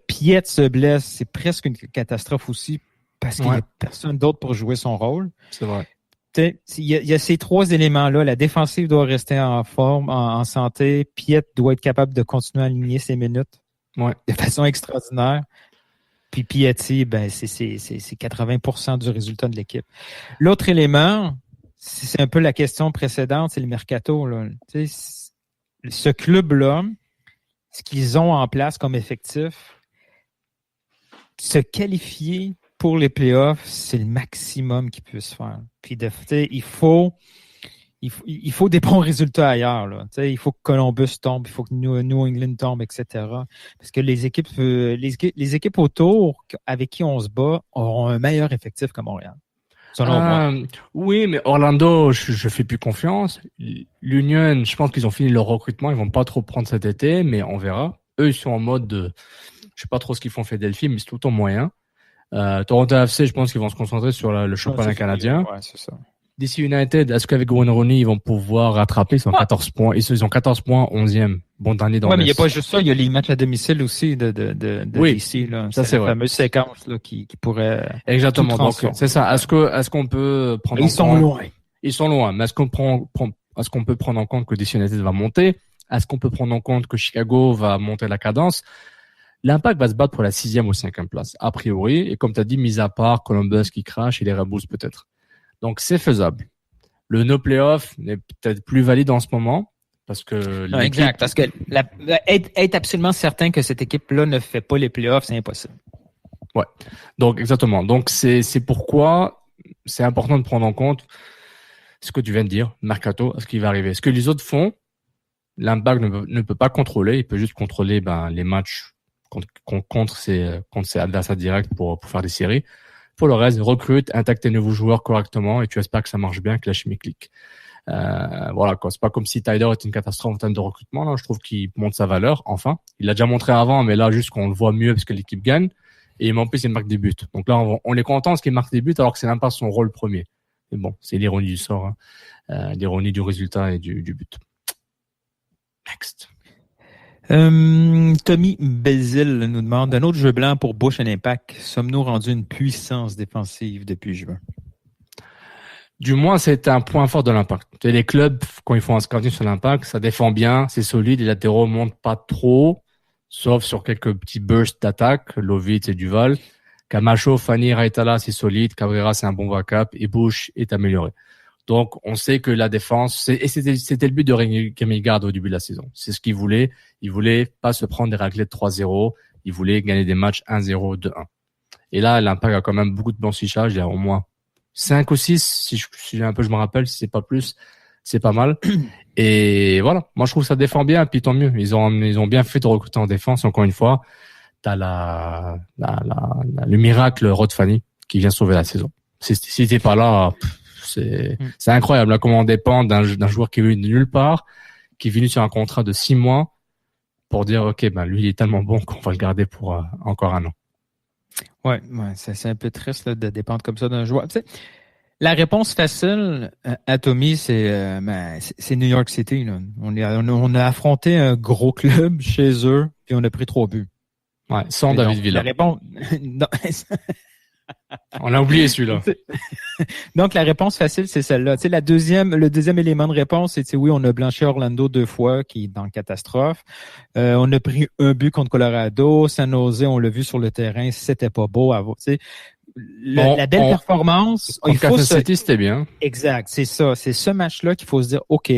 Piet se blesse, c'est presque une catastrophe aussi parce qu'il n'y a personne d'autre pour jouer son rôle. C'est vrai. Il y a ces trois éléments-là. La défensive doit rester en forme, en santé. Piet doit être capable de continuer à aligner ses minutes de façon extraordinaire. Puis Piatti, c'est 80% du résultat de l'équipe. L'autre élément, c'est un peu la question précédente, c'est le mercato. Là. Ce club-là, ce qu'ils ont en place comme effectif, se qualifier pour les playoffs, c'est le maximum qu'ils puissent faire. Puis il faut des bons résultats ailleurs. Là. Il faut que Columbus tombe, il faut que New England tombe, etc. Parce que les équipes autour avec qui on se bat auront un meilleur effectif que Montréal. Selon moi. Oui, mais Orlando, je fais plus confiance. L'Union, je pense qu'ils ont fini leur recrutement. Ils vont pas trop prendre cet été, mais on verra. Eux, ils sont en mode je sais pas trop ce qu'ils font Philadelphie, mais c'est tout le temps moyen. Toronto FC, je pense qu'ils vont se concentrer sur le championnat canadien. Ouais, c'est ça. DC United, est-ce qu'avec Wayne Rooney, ils vont pouvoir rattraper? Ils ont 14 points. Ils ont 14 points, 11e. Bon dernier dans mais il n'y a pas juste ça. Il y a les matchs à domicile aussi de DC, là. Ça, c'est vrai. La fameuse séquence, là, qui pourrait. Exactement. Donc, c'est ça. Est-ce qu'on peut prendre Ils sont loin. Ils sont loin. Mais est-ce qu'on peut prendre en compte que DC United va monter? Est-ce qu'on peut prendre en compte que Chicago va monter la cadence? L'Impact va se battre pour la 6e ou 5e place, a priori. Et comme tu as dit, mis à part Columbus qui crache et les Red Bulls peut-être. Donc, c'est faisable. Le no playoff n'est peut-être plus valide en ce moment parce que exact, parce que être absolument certain que cette équipe-là ne fait pas les playoffs, c'est impossible. Ouais. Donc, exactement. Donc, c'est pourquoi c'est important de prendre en compte ce que tu viens de dire, mercato, ce qui va arriver. Ce que les autres font, l'Impact ne peut pas contrôler. Il peut juste contrôler les matchs contre ses adversaires directs pour faire des séries. Pour le reste, recrute, intègre tes nouveaux joueurs correctement et tu espères que ça marche bien, que la chimie clique. Voilà, quoi. C'est pas comme si Tyler est une catastrophe en termes de recrutement. Là, je trouve qu'il montre sa valeur. Enfin, il l'a déjà montré avant, mais là, juste qu'on le voit mieux parce que l'équipe gagne. Et en plus, il marque des buts. Donc là, on est content parce qu'il marque des buts alors que c'est même pas son rôle premier. Mais bon, c'est l'ironie du sort, l'ironie du résultat et du but. Next. Tommy Bézil nous demande un autre jeu blanc pour Bush et l'Impact. Sommes-nous rendus une puissance défensive depuis juin? Du moins, c'est un point fort de l'Impact. Les clubs, quand ils font un scouting sur l'Impact, ça défend bien, c'est solide, les latéraux montent pas trop, sauf sur quelques petits bursts d'attaque, Lovitz et Duval. Camacho, Fanny, Raitala, c'est solide, Cabrera, c'est un bon backup, et Bush est amélioré. Donc, on sait que la défense, c'était le but de Camille Garde au début de la saison. C'est ce qu'il voulait. Il voulait pas se prendre des raclettes 3-0. Il voulait gagner des matchs 1-0, 2-1. Et là, l'Impact a quand même beaucoup de bons fichages. Il y a au moins 5 ou 6, si je me rappelle, si c'est pas plus, c'est pas mal. Et voilà. Moi, je trouve que ça défend bien, puis tant mieux. Ils ont bien fait de recruter en défense. Encore une fois, t'as le miracle Rod Fanny qui vient sauver la saison. Si t'es pas là, c'est incroyable, là, comment on dépend d'un joueur qui est venu de nulle part, qui est venu sur un contrat de 6 mois pour dire, OK, lui, il est tellement bon qu'on va le garder pour encore un an. Ouais, c'est un peu triste là, de dépendre comme ça d'un joueur. Tu sais, la réponse facile à Tommy, c'est New York City. Là. On a affronté un gros club chez eux, puis on a pris 3 buts. Ouais, sans David Villa. La réponse... non. On a oublié celui-là. Donc, la réponse facile, c'est celle-là. Tu sais, le deuxième élément de réponse, c'est oui, on a blanchi Orlando 2 fois, qui est dans la catastrophe. On a pris 1 but contre Colorado. San Jose, on l'a vu sur le terrain, c'était pas beau. Tu sais, la belle performance. Contre Kansas City, c'était bien. Exact, c'est ça. C'est ce match-là qu'il faut se dire, OK,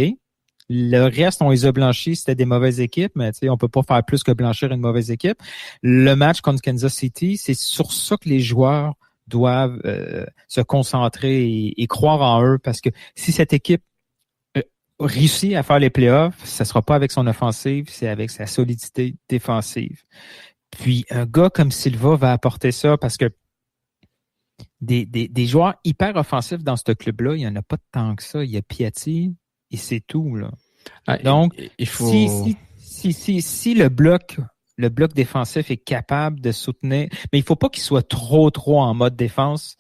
le reste, on les a blanchis, c'était des mauvaises équipes, mais tu sais, on peut pas faire plus que blanchir une mauvaise équipe. Le match contre Kansas City, c'est sur ça que les joueurs doivent se concentrer et croire en eux, parce que si cette équipe réussit à faire les playoffs, ça sera pas avec son offensive, c'est avec sa solidité défensive. Puis un gars comme Silva va apporter ça, parce que des joueurs hyper offensifs dans ce club-là, il y en a pas tant que ça. Il y a Piatti et c'est tout, là. Donc, il faut... si le bloc défensif est capable de soutenir, mais il faut pas qu'il soit trop en mode défense.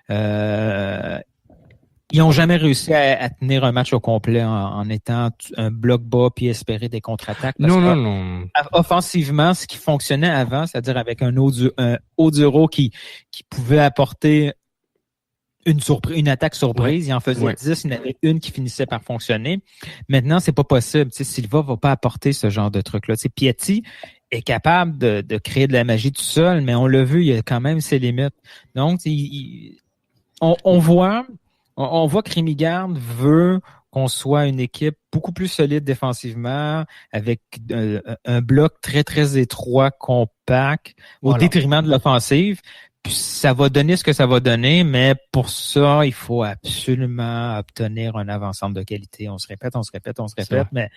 Ils ont jamais réussi à tenir un match au complet en étant un bloc bas puis espérer des contre-attaques. Non. Offensivement, ce qui fonctionnait avant, c'est-à-dire avec un Oduro qui pouvait apporter une attaque surprise, il en faisait 10, il y en avait une qui finissait par fonctionner. Maintenant, c'est pas possible. Tu sais, Silva va pas apporter ce genre de truc-là. Tu sais, Piatti est capable de créer de la magie tout seul, mais on l'a vu, il y a quand même ses limites. Donc, on voit que Rémi Garde veut qu'on soit une équipe beaucoup plus solide défensivement, avec un bloc très, très étroit, compact, au détriment de l'offensive. Puis ça va donner ce que ça va donner, mais pour ça, il faut absolument obtenir un avant-centre de qualité. On se répète, mais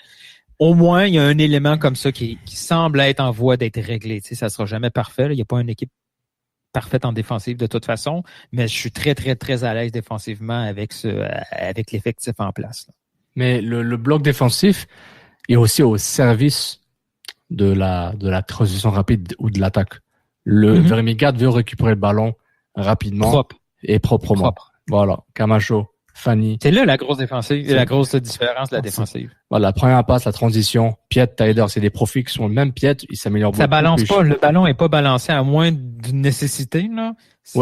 au moins, il y a un élément comme ça qui semble être en voie d'être réglé. Tu sais, ça sera jamais parfait. Là. Il n'y a pas une équipe parfaite en défensive de toute façon, mais je suis très, très, très à l'aise défensivement avec l'effectif en place. Là. Mais le bloc défensif est aussi au service de la transition rapide ou de l'attaque. Rémi Garde veut récupérer le ballon rapidement et proprement. Voilà. Camacho, Fanny. C'est là la grosse défensive, la grosse différence de la défensive. Voilà, la première passe, la transition, Piet, Tyler, c'est des profils qui sont le même Piet, ils s'améliorent beaucoup. Ça balance pas, le ballon est pas balancé à moins d'une nécessité, là.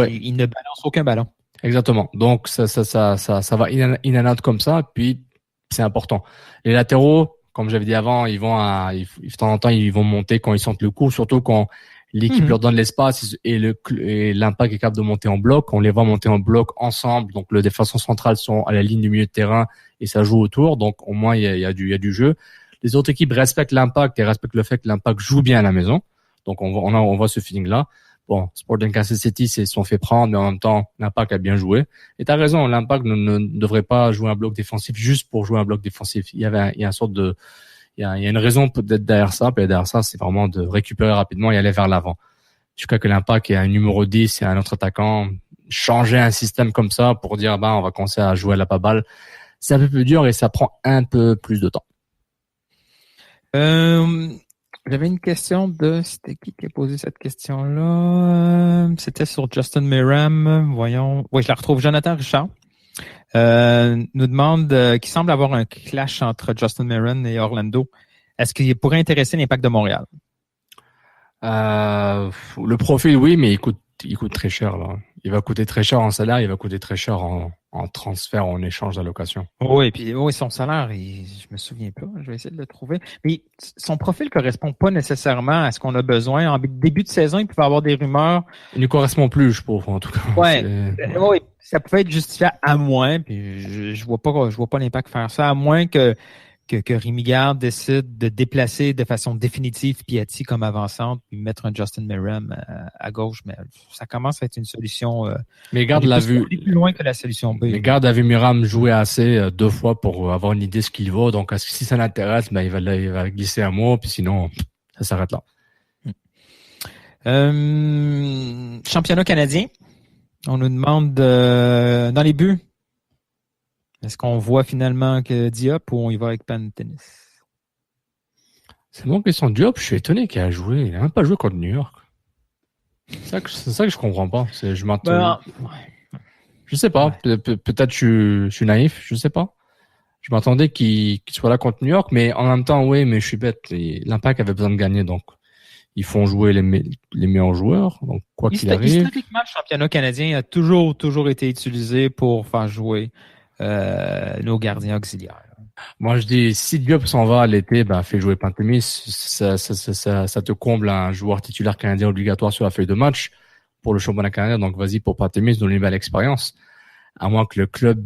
Il ne balance aucun ballon. Exactement. Donc, ça va in and out comme ça, puis c'est important. Les latéraux, comme j'avais dit avant, de temps en temps, ils vont monter quand ils sentent le coup, surtout quand l'équipe leur donne l'espace et l'Impact est capable de monter en bloc. On les voit monter en bloc ensemble. Donc, les défenseurs centrales sont à la ligne du milieu de terrain et ça joue autour. Donc, au moins, il y a du jeu. Les autres équipes respectent l'Impact et respectent le fait que l'Impact joue bien à la maison. Donc, on voit ce feeling-là. Bon, Sporting Kansas City, ils se sont fait prendre, mais en même temps, l'Impact a bien joué. Et t'as raison, l'Impact ne devrait pas jouer un bloc défensif juste pour jouer un bloc défensif. Il y a une raison peut-être derrière ça, puis derrière ça, c'est vraiment de récupérer rapidement et aller vers l'avant. Je crois que l'Impact est un numéro 10 et un autre attaquant. Changer un système comme ça pour dire, on va commencer à jouer à la balle, c'est un peu plus dur et ça prend un peu plus de temps. J'avais une question c'était qui a posé cette question-là? C'était sur Justin Meram. Voyons. Oui, je la retrouve. Jonathan Richard. Nous demande qu'il semble avoir un clash entre Justin Meram et Orlando. Est-ce qu'il pourrait intéresser l'Impact de Montréal? Le profil, oui, mais il coûte très cher, là. Il va coûter très cher en salaire, il va coûter très cher en transfert, en échange d'allocation. Oui, puis son salaire, je me souviens pas, je vais essayer de le trouver. Mais son profil correspond pas nécessairement à ce qu'on a besoin. En début de saison, il peut y avoir des rumeurs. Il ne correspond plus, je trouve, en tout cas. Oui, ça peut être justifié à moins, puis je vois pas l'Impact faire ça, à moins que Rémi Garde décide de déplacer de façon définitive Piatti comme avant-centre puis mettre un Justin Meram à gauche, mais ça commence à être une solution. Mais Garde l'a vu plus loin que la solution B. Mais Garde a vu Meram jouer assez 2 fois pour avoir une idée de ce qu'il vaut. Donc si ça l'intéresse, il va glisser un mot, puis sinon ça s'arrête là. Championnat canadien. On nous demande dans les buts. Est-ce qu'on voit finalement que Diop ou on y va avec Pantenis? C'est bon question. Diop, je suis étonné qu'il a joué. Il n'a même pas joué contre New York. C'est ça que je comprends pas. Je m'attends. Je sais pas. Peut-être je suis naïf. Je sais pas. Je m'attendais qu'il soit là contre New York, mais en même temps, oui, mais je suis bête. L'Impact avait besoin de gagner, donc ils font jouer les meilleurs joueurs. Donc quoi qu'il arrive. Historiquement, le championnat canadien a toujours été utilisé pour faire jouer nos gardiens auxiliaires. Moi, je dis, si Diop s'en va à l'été, fais jouer Pantemis. Ça te comble un joueur titulaire canadien obligatoire sur la feuille de match pour le championnat canadien. Donc, vas-y pour Pantemis, donne-lui une belle expérience. À moins que le club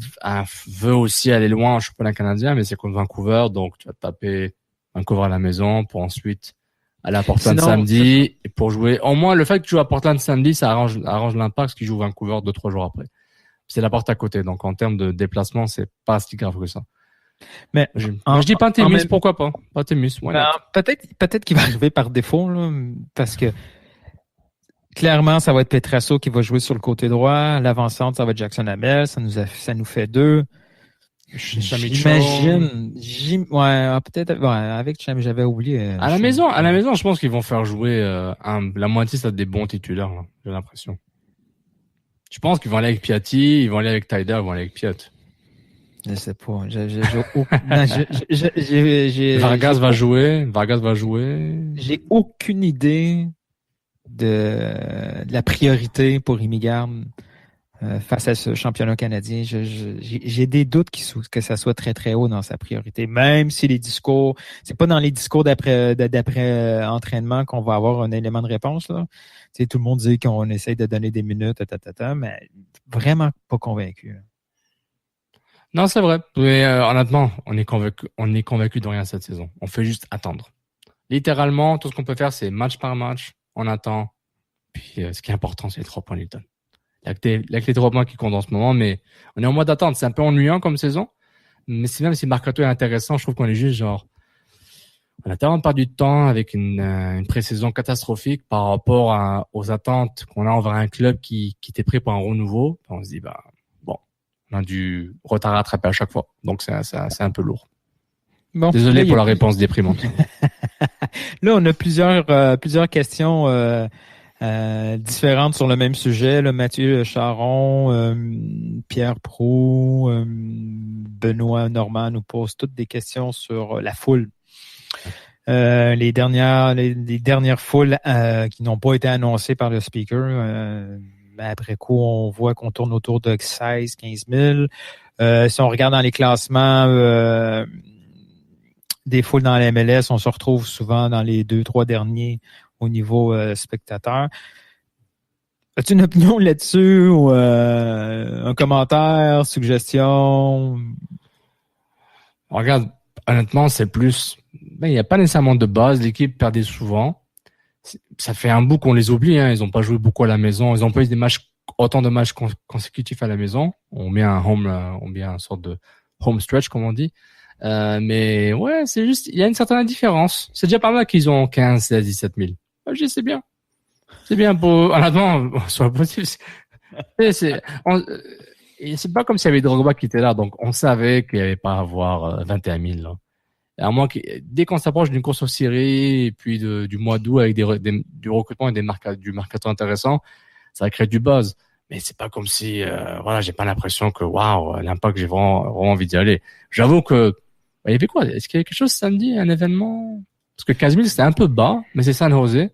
veut aussi aller loin au championnat canadien, mais c'est contre Vancouver. Donc, tu vas te taper Vancouver à la maison pour ensuite aller à Portland samedi et pour jouer. Au moins, le fait que tu joues à Portland samedi, ça arrange l'Impact parce qu'il joue Vancouver 2-3 jours après. C'est la porte à côté. Donc, en termes de déplacement, c'est pas si grave que ça. Mais je dis Pantemis, pourquoi pas? Pantemis, peut-être qu'il va arriver par défaut, là, parce que clairement, ça va être Petrasso qui va jouer sur le côté droit. L'avancante, ça va être Jackson Hamel. Ça nous fait 2. J'imagine. Peut-être. Ouais, avec Cham, j'avais oublié. À la maison, je pense qu'ils vont faire jouer la moitié, ça des bons titulaires. Là, j'ai l'impression. Je pense qu'ils vont aller avec Piatti, ils vont aller avec Tyler, ils vont aller avec Piat. Je sais pas. Vargas va jouer. J'ai aucune idée de la priorité pour Immigrant face à ce championnat canadien. J'ai des doutes que ça soit très très haut dans sa priorité, même si les discours, c'est pas dans les discours d'après entraînement qu'on va avoir un élément de réponse là. Tu sais, tout le monde dit qu'on essaye de donner des minutes, mais vraiment pas convaincu. Non, c'est vrai. Mais honnêtement, on est convaincu de rien cette saison. On fait juste attendre. Littéralement, tout ce qu'on peut faire, c'est match par match. On attend. Puis ce qui est important, c'est les 3 points Newton. Il y a que les 3 points qui comptent en ce moment, mais on est en mode d'attente. C'est un peu ennuyant comme saison. Mais même si Marcato est intéressant, je trouve qu'on est juste genre... On a tellement perdu de temps avec une pré-saison catastrophique par rapport aux attentes qu'on a envers un club qui était prêt pour un renouveau. On se dit, on a du retard à rattraper à chaque fois. Donc, c'est un peu lourd. Bon, désolé pour la réponse déprimante. Là, on a plusieurs questions différentes sur le même sujet. Là, Mathieu Charon, Pierre Proulx, Benoît Normand nous posent toutes des questions sur la foule. Les dernières foules qui n'ont pas été annoncées par le speaker. Après coup, on voit qu'on tourne autour de 16-15 000. Si on regarde dans les classements des foules dans la MLS, on se retrouve souvent dans les 2-3 derniers au niveau spectateur. As-tu une opinion là-dessus ou un commentaire, suggestion? Regarde, honnêtement, c'est plus... il n'y a pas nécessairement de base. L'équipe perdait souvent. Ça fait un bout qu'on les oublie. Ils n'ont pas joué beaucoup à la maison. Ils ont pas eu autant de matchs consécutifs à la maison. On met une sorte de home stretch, comme on dit. Mais ouais, c'est juste, il y a une certaine différence. C'est déjà pas mal qu'ils ont 15, 16, 17 000. Je dis, c'est bien. C'est bien pour, honnêtement, soit possible. C'est pas comme s'il y avait Drogba qui était là. Donc, on savait qu'il n'y avait pas à avoir 21 000, là. À moins que, dès qu'on s'approche d'une course aux séries et puis du mois d'août avec du recrutement et du mercato intéressant, ça va créer du buzz. Mais c'est pas comme si, j'ai pas l'impression que, l'Impact, j'ai vraiment envie d'y aller. J'avoue que, il y avait quoi? Est-ce qu'il y avait quelque chose samedi, un événement? Parce que 15 000, c'était un peu bas, mais c'est San Jose.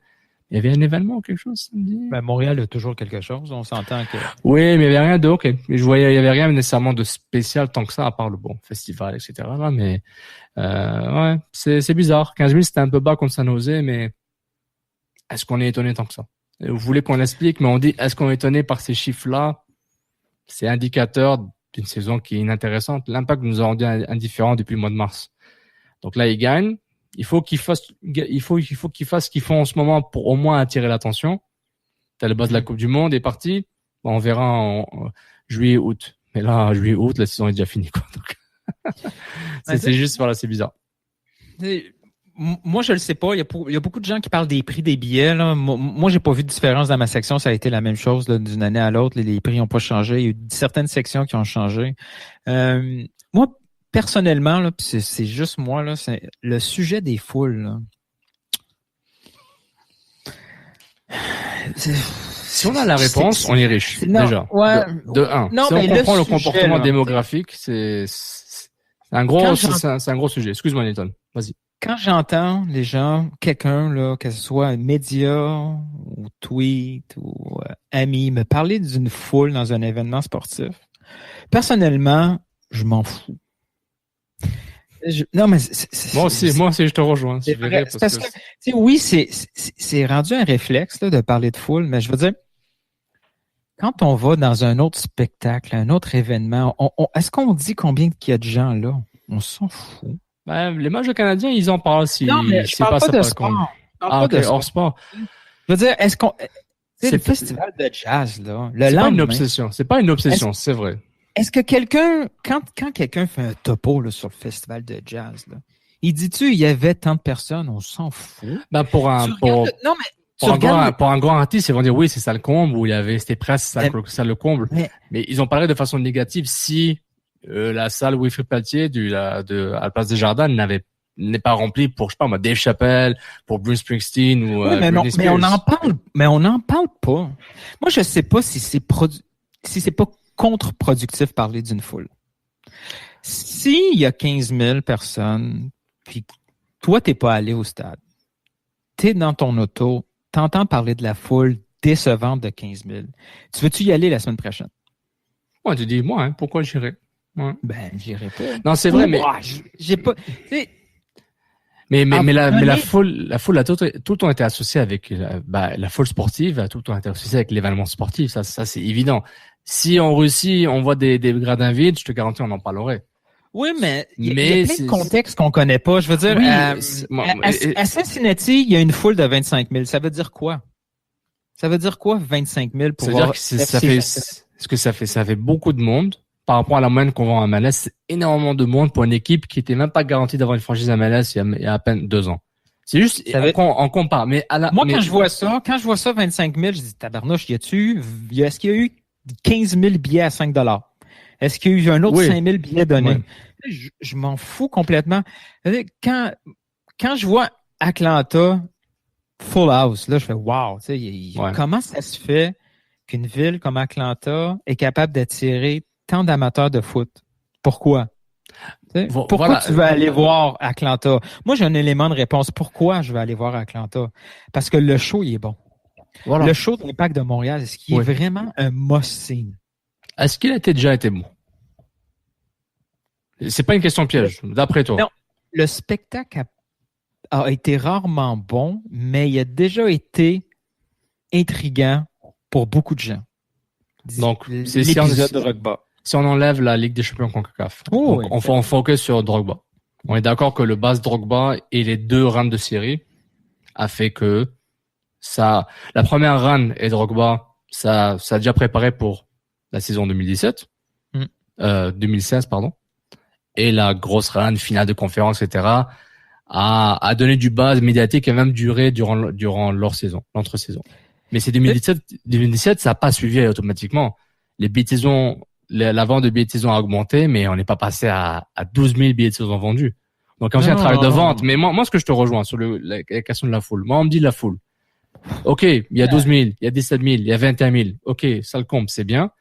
Il y avait un événement ou quelque chose samedi? Montréal a toujours quelque chose. On s'entend que... Oui, mais il y avait rien de, ok. Je voyais, il y avait rien nécessairement de spécial tant que ça, à part le festival, etc. Là, mais, c'est bizarre. 15 000, c'était un peu bas contre San Jose, mais est-ce qu'on est étonné tant que ça? Vous voulez qu'on l'explique, mais on dit, est-ce qu'on est étonné par ces chiffres-là? C'est indicateur d'une saison qui est inintéressante. L'Impact nous a rendu indifférents depuis le mois de mars. Donc là, ils gagnent. Il faut qu'ils fassent ce qu'ils font en ce moment pour au moins attirer l'attention. T'as le base de la Coupe du Monde est parti. On verra en juillet, août. Mais là, juillet, août, la saison est déjà finie, quoi. Donc, c'est juste, c'est bizarre. Moi, je le sais pas. Il y a beaucoup de gens qui parlent des prix des billets, là. Moi, j'ai pas vu de différence dans ma section. Ça a été la même chose, là, d'une année à l'autre. Les prix n'ont pas changé. Il y a eu certaines sections qui ont changé. Moi, personnellement, là, c'est juste moi, là, c'est le sujet des foules, là. Si on a la réponse, on est riche, déjà. Ouais. De un. Non, si mais on comprend le sujet, comportement là, démographique, c'est un gros sujet. Excuse-moi, Nathan. Vas-y. Quand j'entends les gens, quelqu'un, là, que ce soit un média ou tweet ou ami, me parler d'une foule dans un événement sportif, personnellement, je m'en fous. Non, mais moi aussi, je te rejoins. C'est vrai, parce que oui, c'est rendu un réflexe là, de parler de foule, mais je veux dire, quand on va dans un autre spectacle, un autre événement, est-ce qu'on dit combien il y a de gens là? On s'en fout. Ben, les matchs canadiens, ils en parlent si. Non, mais je parle pas de sport. Hors sport. Je veux dire, est-ce qu'on... C'est le festival de jazz, là. C'est pas une obsession. C'est pas une obsession, c'est vrai. Est-ce que quelqu'un, quand quelqu'un fait un topo là, sur le festival de jazz, là, il dit-tu il y avait tant de personnes, on s'en fout? Ben pour un grand artiste, ils vont dire oui, c'est ça le comble, ou il y avait, c'était presque ça le comble. Mais ils ont parlé de façon négative si la salle Wilfrid Pelletier à la place des Jardins n'est pas remplie pour, je sais pas moi, Dave Chappelle, pour Bruce Springsteen ou Britney Spears. Mais on n'en parle pas. Moi, je sais pas si c'est pas contre-productif parler d'une foule. S'il y a 15 000 personnes, puis toi, t'es pas allé au stade, t'es dans ton auto, t'entends parler de la foule décevante de 15 000, tu veux-tu y aller la semaine prochaine? Ouais, tu dis, moi, pourquoi j'irais? Ouais. Ben, j'irais pas. Non, c'est vrai, mais... J'ai pas... Mais la foule a tout le temps été associée avec la foule sportive, a tout le temps été associée avec l'événement sportif. Ça c'est évident. Si en Russie on voit des gradins vides, je te garantis on en parlerait. Oui, mais il y a plein de contextes qu'on connaît pas. Je veux dire, à Cincinnati, il y a une foule de 25 000. Ça veut dire quoi? Ça veut dire quoi 25 000 pour voir? Ça fait beaucoup de monde. Par rapport à la moyenne qu'on vend à MLS, c'est énormément de monde pour une équipe qui était même pas garantie d'avoir une franchise à MLS il y a à peine 2 ans. C'est juste, on compare. Quand je vois ça 25 000, je dis, tabarnouche, est-ce qu'il y a eu 15 000 billets à 5 $? Est-ce qu'il y a eu un autre 5 000 billets donnés? Oui. Je m'en fous complètement. Quand je vois Atlanta full house, là, je fais wow, comment ça se fait qu'une ville comme Atlanta est capable d'attirer tant d'amateurs de foot? Pourquoi? Pourquoi tu veux aller voir Atlanta? Moi, j'ai un élément de réponse. Pourquoi je veux aller voir Atlanta? Parce que le show, il est bon. Voilà. Le show de l'Impact de Montréal, est-ce qu'il est vraiment un must-see? Est-ce qu'il a déjà été bon? C'est pas une question piège, d'après toi. Non, le spectacle a été rarement bon, mais il a déjà été intriguant pour beaucoup de gens. Donc, c'est l'épisode de Drogba. Si on enlève la Ligue des Champions CONCACAF, on focus sur Drogba. On est d'accord que le base Drogba et les 2 runs de série a fait que la première run et Drogba, ça a déjà préparé pour la saison 2016, pardon. Et la grosse run, finale de conférence, etc., a donné du base médiatique et même duré durant l'entre-saison. Mais c'est 2017, ça n'a pas suivi automatiquement. La vente de billets de saison a augmenté, mais on n'est pas passé à 12 000 billets de saison vendus. Donc, il y a un travail de vente. Mais moi, ce que je te rejoins sur la question de la foule. Moi, on me dit la foule. OK, il y a 12 000, il y a 17 000, il y a 21 000. OK, ça le compte, c'est bien.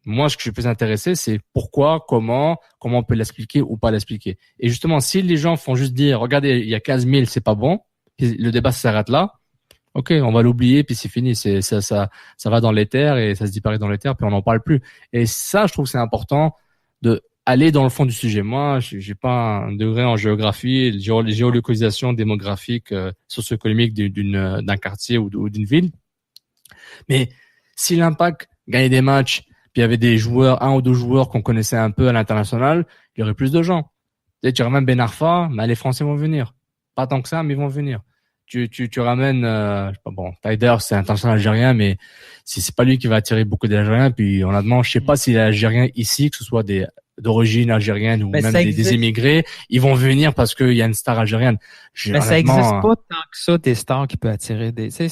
Moi, ce que je suis plus intéressé, c'est pourquoi, comment on peut l'expliquer ou pas l'expliquer. Et justement, si les gens font juste dire, regardez, il y a 15 000, c'est pas bon, puis le débat s'arrête là, OK, on va l'oublier, puis c'est fini. Ça va dans l'éther et ça se disparaît dans l'éther, puis on n'en parle plus. Et ça, je trouve que c'est important de aller dans le fond du sujet. Moi, j'ai pas un degré en géographie, géolocalisation démographique, socio-économique d'un quartier ou d'une ville. Mais si l'Impact gagnait des matchs, puis il y avait des joueurs, 1 ou 2 joueurs qu'on connaissait un peu à l'international, il y aurait plus de gens. Tu ramènes Ben Arfa, mais les Français vont venir. Pas tant que ça, mais ils vont venir. Tu ramènes, je sais pas, bon, Taider, c'est international algérien, mais c'est pas lui qui va attirer beaucoup d'Algériens. Puis honnêtement, je sais pas s'il est algérien ici, que ce soit d'origine algérienne ou même des immigrés, ils vont venir parce qu'il y a une star algérienne. Mais ça existe pas tant que ça, des stars qui peuvent attirer des, c'est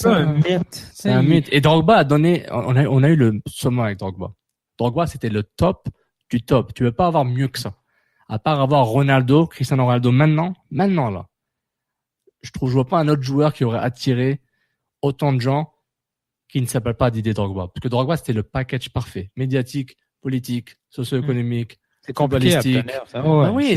un mythe. C'est un mythe. Et Drogba a donné, on a eu le sommet avec Drogba. Drogba, c'était le top du top. Tu veux pas avoir mieux que ça. À part avoir Cristiano Ronaldo maintenant là. Je vois pas un autre joueur qui aurait attiré autant de gens qui ne s'appellent pas Didier Drogba. Parce que Drogba, c'était le package parfait. Médiatique, politique, socio-économique, c'est compliqué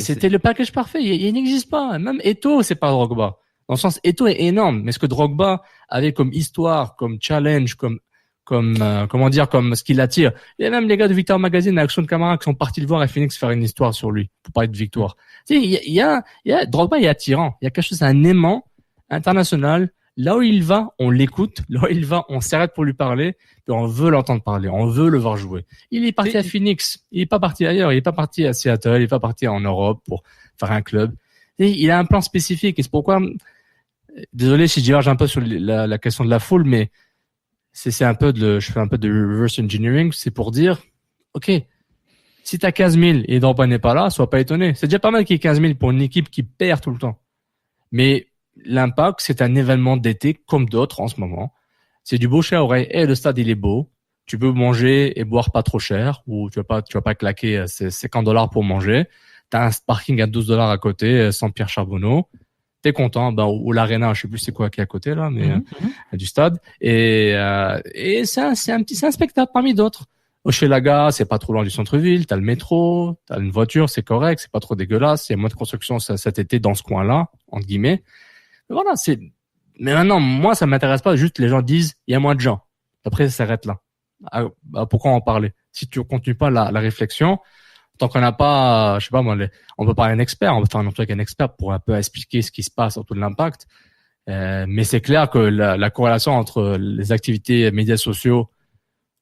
c'était le package parfait. Il n'existe pas. Même Eto'o, c'est pas Drogba. Dans le sens, Eto'o est énorme. Mais ce que Drogba avait comme histoire, comme challenge, comme ce qui l'attire. Il y a même les gars de Victor Magazine, Action de Camara, qui sont partis le voir à Phoenix faire une histoire sur lui, pour parler de victoire. Tu sais, il y a, Drogba est attirant. Il y a quelque chose, un aimant international. Là où il va, on l'écoute. Là où il va, on s'arrête pour lui parler. Puis on veut l'entendre parler. On veut le voir jouer. Il est parti à Phoenix. Il est pas parti ailleurs. Il est pas parti à Seattle. Il est pas parti en Europe pour faire un club. Et il a un plan spécifique. Et c'est pourquoi, désolé si je diverge un peu sur la question de la foule, mais je fais un peu de reverse engineering. C'est pour dire, OK, si t'as 15 000 et Drogba n'est pas là, sois pas étonné. C'est déjà pas mal qu'il y ait 15 000 pour une équipe qui perd tout le temps. Mais l'Impact, c'est un événement d'été comme d'autres en ce moment. C'est du bouche à oreille. Le stade, il est beau. Tu peux manger et boire pas trop cher, ou tu vas pas claquer $50 pour manger. T'as un parking à $12 à côté, sans Pierre Charbonneau. T'es content, ou l'Arena, je sais plus c'est quoi qui est à côté, là, mais, du stade. Et c'est un spectacle parmi d'autres. Hochelaga, c'est pas trop loin du centre-ville. T'as le métro, t'as une voiture, c'est correct, c'est pas trop dégueulasse. Il y a moins de construction cet été dans ce coin-là, entre guillemets. Voilà, mais maintenant, moi, ça m'intéresse pas. Juste, les gens disent, il y a moins de gens. Après, ça s'arrête là. Pourquoi en parler? Si tu continues pas la réflexion, tant qu'on n'a pas, je sais pas moi, on peut parler à un expert, on peut faire un truc avec un expert pour un peu expliquer ce qui se passe autour de l'Impact. Mais c'est clair que la corrélation entre les activités médias sociaux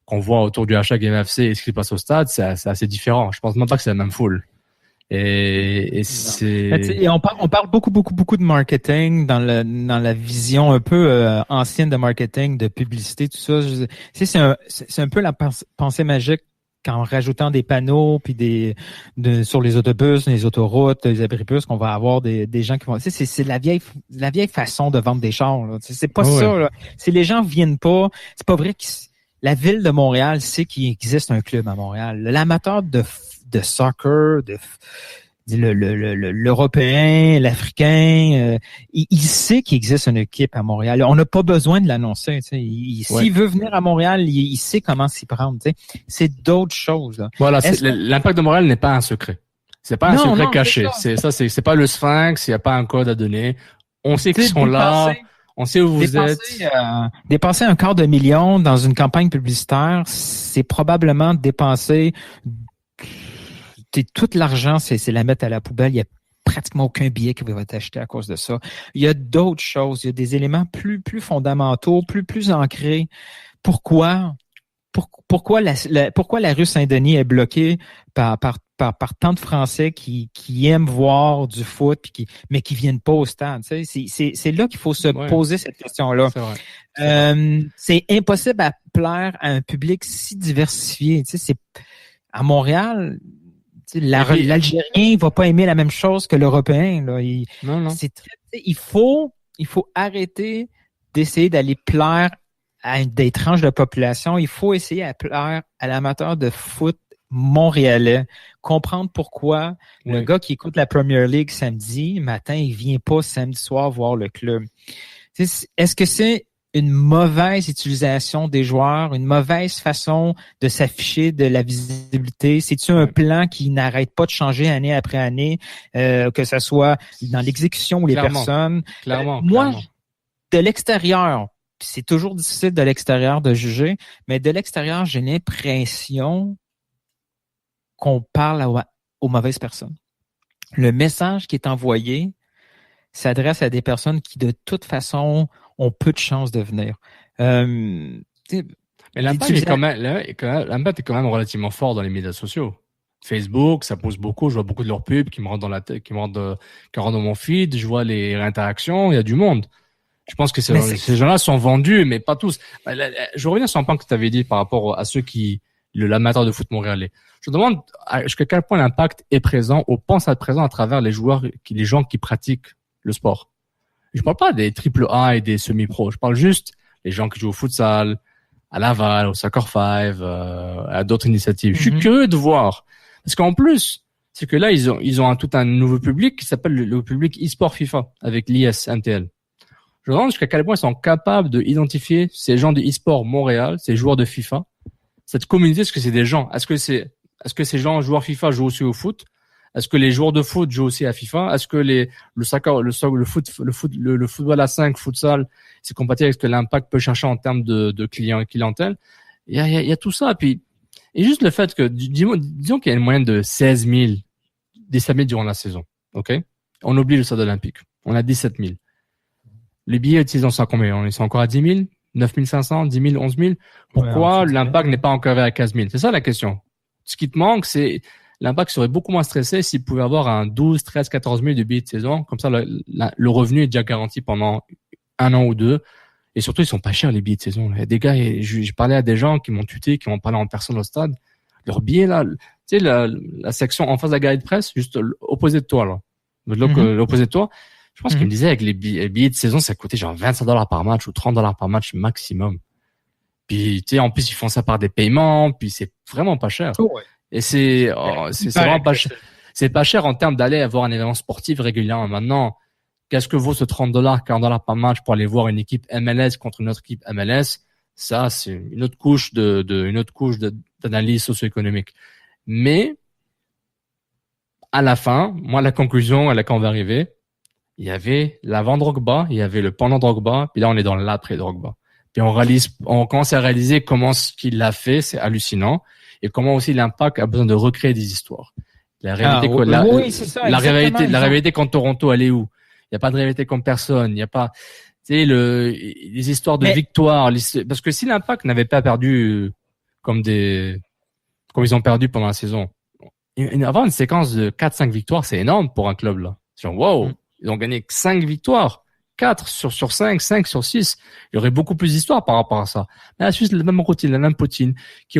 qu'on voit autour du hashtag MFC et ce qui se passe au stade, c'est assez différent. Je pense même pas que c'est la même foule. Et on parle beaucoup de marketing dans la vision un peu ancienne de marketing, de publicité, tout ça. C'est un peu la pensée magique qu'en rajoutant des panneaux puis sur les autobus, les autoroutes, les abribus, qu'on va avoir des gens qui vont. C'est la vieille façon de vendre des chars. Là. C'est pas ça. Là. Si les gens viennent pas, c'est pas vrai que la ville de Montréal sait qu'il existe un club à Montréal. L'amateur de soccer, l'Européen, l'Africain, il sait qu'il existe une équipe à Montréal. On n'a pas besoin de l'annoncer. S'il veut venir à Montréal, il sait comment s'y prendre. C'est d'autres choses. Là. Voilà, l'Impact de Montréal n'est pas un secret. C'est pas un secret caché. C'est pas le Sphinx. Il n'y a pas un code à donner. On sait qu'ils sont là. On sait où vous êtes. Dépenser $250,000 dans une campagne publicitaire, c'est probablement dépenser tout l'argent, c'est la mettre à la poubelle. Il y a pratiquement aucun billet qui va être acheté à cause de ça. Il y a d'autres choses. Il y a des éléments plus fondamentaux, plus ancrés. Pourquoi la rue Saint-Denis est bloquée par tant de Français qui aiment voir du foot mais qui viennent pas au stade. C'est là qu'il faut se poser cette question-là. C'est impossible à plaire à un public si diversifié. À Montréal, l'Algérien va pas aimer la même chose que l'Européen. Là. Non. Il faut arrêter d'essayer d'aller plaire à des tranches de population. Il faut essayer de plaire à l'amateur de foot montréalais, comprendre pourquoi le gars qui écoute la Premier League samedi matin, il vient pas samedi soir voir le club. Est-ce que c'est une mauvaise utilisation des joueurs, une mauvaise façon de s'afficher de la visibilité? C'est-tu un plan qui n'arrête pas de changer année après année, que ce soit dans l'exécution ou les personnes? Moi, de l'extérieur, c'est toujours difficile de l'extérieur de juger, mais de l'extérieur, j'ai l'impression qu'on parle aux mauvaises personnes. Le message qui est envoyé s'adresse à des personnes qui, de toute façon, ont peu de chances de venir. Mais l'impact est quand même relativement fort dans les médias sociaux. Facebook, ça pousse beaucoup. Je vois beaucoup de leurs pubs qui me rentrent dans la tête, qui rentrent dans mon feed. Je vois les interactions. Il y a du monde. Je pense que ces gens-là sont vendus, mais pas tous. Je reviens sur un point que tu avais dit par rapport à ceux l'amateur de foot montréalais. Je me demande jusqu'à quel point l'impact est présent ou pense être présent à travers les gens qui pratiquent le sport. Je parle pas des AAA et des semi-pros. Je parle juste des gens qui jouent au futsal, à Laval, au Soccer 5, à d'autres initiatives. Je suis curieux de voir. Parce qu'en plus, c'est que là, ils ont tout un nouveau public qui s'appelle le public e-sport FIFA avec l'ISNTL. Je me demande jusqu'à quel point ils sont capables de identifier ces gens de e-sport Montréal, ces joueurs de FIFA, cette communauté, est-ce que c'est des gens? Est-ce que ces gens, joueurs FIFA, jouent aussi au foot? Est-ce que les joueurs de foot jouent aussi à FIFA? Est-ce que le football à 5, futsal, c'est compatible avec ce que l'Impact peut chercher en termes de clientèle? Il y a tout ça. Puis, et juste le fait que, disons qu'il y a une moyenne de 16 000, 17 000 durant la saison. OK? On oublie le stade olympique. On a 17 000. Les billets de saison sont à combien? Ils sont encore à 10 000? 9 500? 10 000? 11 000? Pourquoi l'Impact n'est pas encore à 15 000? C'est ça la question. Ce qui te manque, c'est l'Impact serait beaucoup moins stressé s'il pouvait avoir un 12, 13, 14 000 de billets de saison. Comme ça, le revenu est déjà garanti pendant 1 an ou 2. Et surtout, ils sont pas chers, les billets de saison. Il y a des gars, je parlais à des gens qui m'ont tuté, qui m'ont parlé en personne au stade. Leurs billets, là, tu sais, la section en face de la galerie de presse, juste opposé de toi, là. L'opposé de toi. Je pense qu'il me disait avec les billets de saison, ça coûtait genre $25 par match ou $30 par match maximum. Puis, tu sais, en plus, ils font ça par des paiements, puis c'est vraiment pas cher. Oh, ouais. Et c'est vraiment pas cher. C'est pas cher en termes d'aller avoir un événement sportif régulièrement. Maintenant, qu'est-ce que vaut ce $30, $40 par match pour aller voir une équipe MLS contre une autre équipe MLS? Ça, c'est une autre couche d'analyse socio-économique. Mais, à la fin, moi, la conclusion à laquelle on va arriver, il y avait l'avant Drogba, il y avait le pendant Drogba, puis là, on est dans l'après Drogba. Puis on commence à réaliser comment ce qu'il a fait, c'est hallucinant, et comment aussi l'Impact a besoin de recréer des histoires. La réalité contre Toronto, elle est où? Il n'y a pas de réalité contre personne. Il n'y a pas, tu sais, les histoires de victoire. Parce que si l'Impact n'avait pas perdu comme ils ont perdu pendant la saison, avoir une séquence de 4-5 victoires, c'est énorme pour un club, là. C'est genre, wow, ils ont gagné 5 victoires. 4 sur 5, 5 sur 6. Il y aurait beaucoup plus d'histoires par rapport à ça. Mais la Suisse, la même routine, la même poutine, qui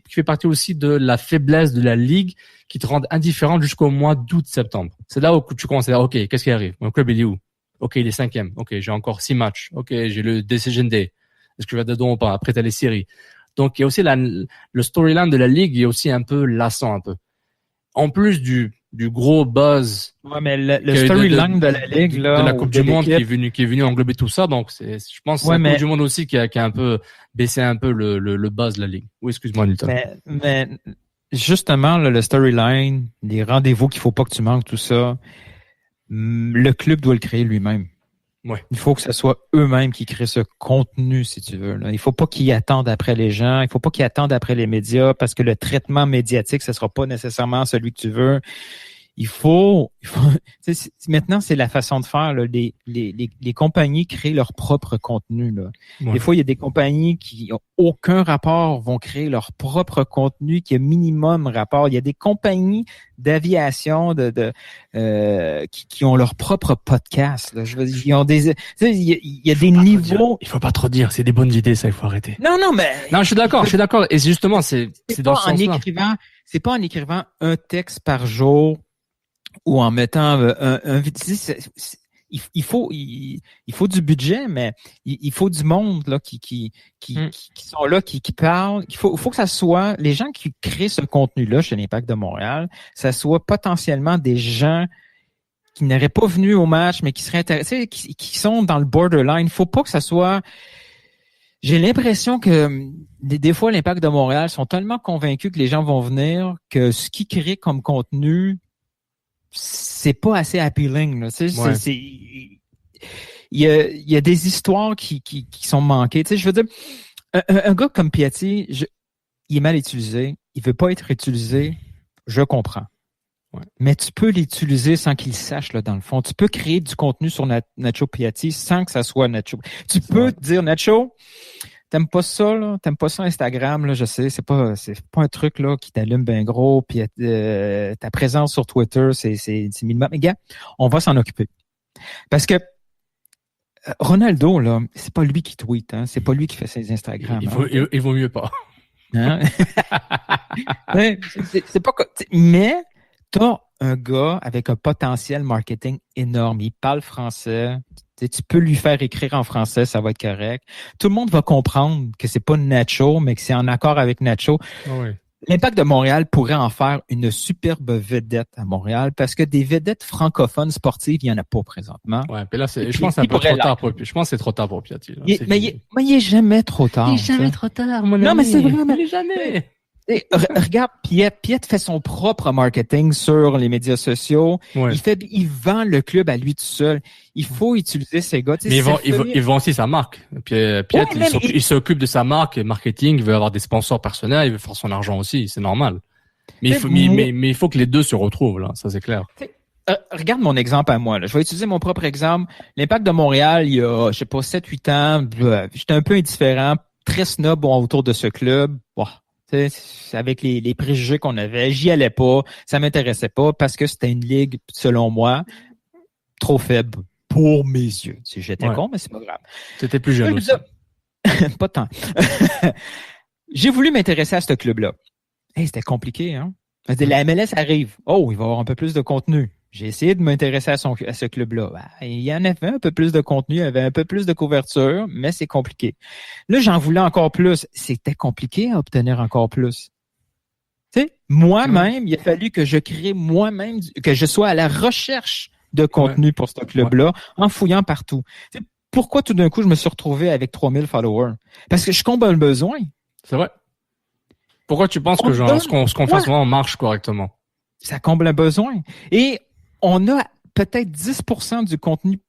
fait partie aussi de la faiblesse de la Ligue, qui te rend indifférent jusqu'au mois d'août-septembre. C'est là où tu commences à dire, OK, qu'est-ce qui arrive? Mon club, il est où? OK, il est 5e. OK, j'ai encore 6 matchs. OK, j'ai le Decision Day. Est-ce que je vais dedans ou pas? Après, t'as les séries. Donc, il y a aussi le storyline de la Ligue, il est aussi un peu lassant, un peu. En plus du gros buzz. Ouais, mais le storyline de la Ligue, là. De la Coupe du Monde qui est venu englober tout ça. Donc, je pense que c'est la Coupe du Monde aussi qui a un peu baissé un peu le buzz de la Ligue. Oui, excuse-moi, Newton. Mais justement, là, le storyline, les rendez-vous qu'il faut pas que tu manques, tout ça, le club doit le créer lui-même. Ouais. Il faut que ce soit eux-mêmes qui créent ce contenu, si tu veux. Là. Il faut pas qu'ils attendent après les gens. Il faut pas qu'ils attendent après les médias parce que le traitement médiatique, ce sera pas nécessairement celui que tu veux. Maintenant, c'est la façon de faire. Là. Les compagnies créent leur propre contenu. Là. Ouais. Des fois, il y a des compagnies qui n'ont aucun rapport, vont créer leur propre contenu qui a minimum rapport. Il y a des compagnies d'aviation qui ont leur propre podcast. Là. Je veux dire, ils ont il y a des niveaux. Il faut pas trop dire. C'est des bonnes idées, ça. Il faut arrêter. Non, mais. Non, je suis d'accord. Et justement, c'est dans ce sens-là. C'est pas en écrivant un texte par jour. Ou en mettant il faut du budget, mais il faut du monde là qui sont là, qui parlent. Il faut que ça soit les gens qui créent ce contenu-là chez l'Impact de Montréal, ça soit potentiellement des gens qui n'auraient pas venu au match, mais qui seraient intéressés, qui sont dans le borderline. Il faut pas que ça soit. J'ai l'impression que des fois l'Impact de Montréal sont tellement convaincus que les gens vont venir que ce qu'ils créent comme contenu c'est pas assez appealing. Là. Il y a des histoires qui sont manquées. Tu sais, je veux dire, un gars comme Piatti, il est mal utilisé. Il veut pas être utilisé. Je comprends. Ouais. Mais tu peux l'utiliser sans qu'il sache, là, dans le fond. Tu peux créer du contenu sur Nacho Piatti sans que ça soit Nacho. Tu peux te dire, Nacho, t'aimes pas ça, là? T'aimes pas ça Instagram, là? Je sais, c'est pas un truc, là, qui t'allume bien gros, puis ta présence sur Twitter, c'est minimum. Mais gars, on va s'en occuper. Parce que Ronaldo, là, c'est pas lui qui tweet, hein? C'est pas lui qui fait ses Instagram. Il vaut mieux pas. Hein? c'est pas, mais t'as un gars avec un potentiel marketing énorme. Il parle français. Tu peux lui faire écrire en français, ça va être correct. Tout le monde va comprendre que c'est pas Nacho, mais que c'est en accord avec Nacho. Oui. l'Impact de Montréal pourrait en faire une superbe vedette à Montréal parce que des vedettes francophones sportives, il n'y en a pas présentement. Ouais, puis là, je pense que c'est un peu trop tard pour, je pense que c'est trop tard pour Piatti. Mais il est jamais trop tard. Il est jamais trop tard, mon ami. Non, mais c'est vrai, mais il est jamais. Regarde, Piet fait son propre marketing sur les médias sociaux. Ouais. Il vend le club à lui tout seul. Il faut utiliser ces gars. Mais il vend aussi sa marque. Piet, il s'occupe de sa marque, marketing. Il veut avoir des sponsors personnels. Il veut faire son argent aussi. C'est normal. Mais il faut que les deux se retrouvent, là. Ça, c'est clair. Regarde mon exemple à moi, là. Je vais utiliser mon propre exemple. L'Impact de Montréal, il y a, je sais pas, 7-8 ans, j'étais un peu indifférent, très snob autour de ce club. Wow. Avec les préjugés qu'on avait, j'y allais pas, ça m'intéressait pas parce que c'était une ligue, selon moi, trop faible pour mes yeux. J'étais con, mais c'est pas grave. C'était plus jeune aussi. Pas tant. J'ai voulu m'intéresser à ce club-là. Hey, c'était compliqué, hein? La MLS arrive. Oh, il va y avoir un peu plus de contenu. J'ai essayé de m'intéresser à ce club-là. Il y en avait un peu plus de contenu, il y avait un peu plus de couverture, mais c'est compliqué. Là, j'en voulais encore plus. C'était compliqué à obtenir encore plus. Tu sais, moi-même, il a fallu que je crée moi-même, que je sois à la recherche de contenu pour ce club-là, en fouillant partout. Tu sais, pourquoi tout d'un coup, je me suis retrouvé avec 3000 followers? Parce que je comble un besoin. C'est vrai. Pourquoi tu penses que ce qu'on fait souvent marche correctement? Ça comble un besoin. Et on a peut-être 10% du contenu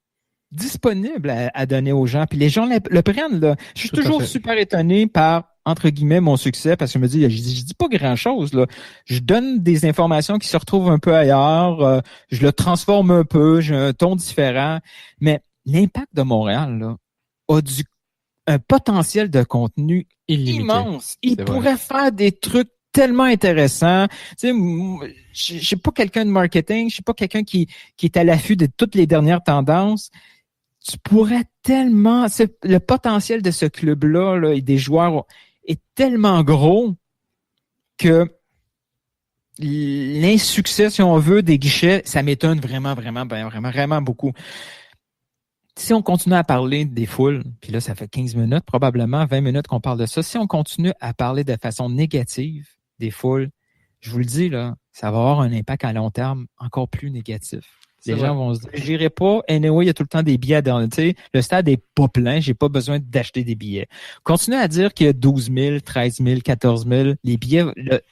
disponible à donner aux gens. Puis les gens le prennent. Là. Je suis toujours super étonné par, entre guillemets, mon succès parce que je me dis, je dis pas grand-chose. Là. Je donne des informations qui se retrouvent un peu ailleurs. Je le transforme un peu. J'ai un ton différent. Mais l'Impact de Montréal là, a un potentiel de contenu immense. Il pourrait faire des trucs tellement intéressant. Tu sais, je suis pas quelqu'un de marketing, je suis pas quelqu'un qui est à l'affût de toutes les dernières tendances. Tu pourrais tellement, le potentiel de ce club-là là, et des joueurs est tellement gros que l'insuccès, si on veut, des guichets, ça m'étonne vraiment beaucoup. Si on continue à parler des foules, puis là, ça fait 15 minutes, probablement 20 minutes qu'on parle de ça, si on continue à parler de façon négative des foules, je vous le dis, là, ça va avoir un impact à long terme encore plus négatif. Les gens vont se dire, j'irai pas, anyway, il y a tout le temps des billets dans, tu sais, le stade est pas plein, j'ai pas besoin d'acheter des billets. Continuez à dire qu'il y a 12 000, 13 000, 14 000, les billets,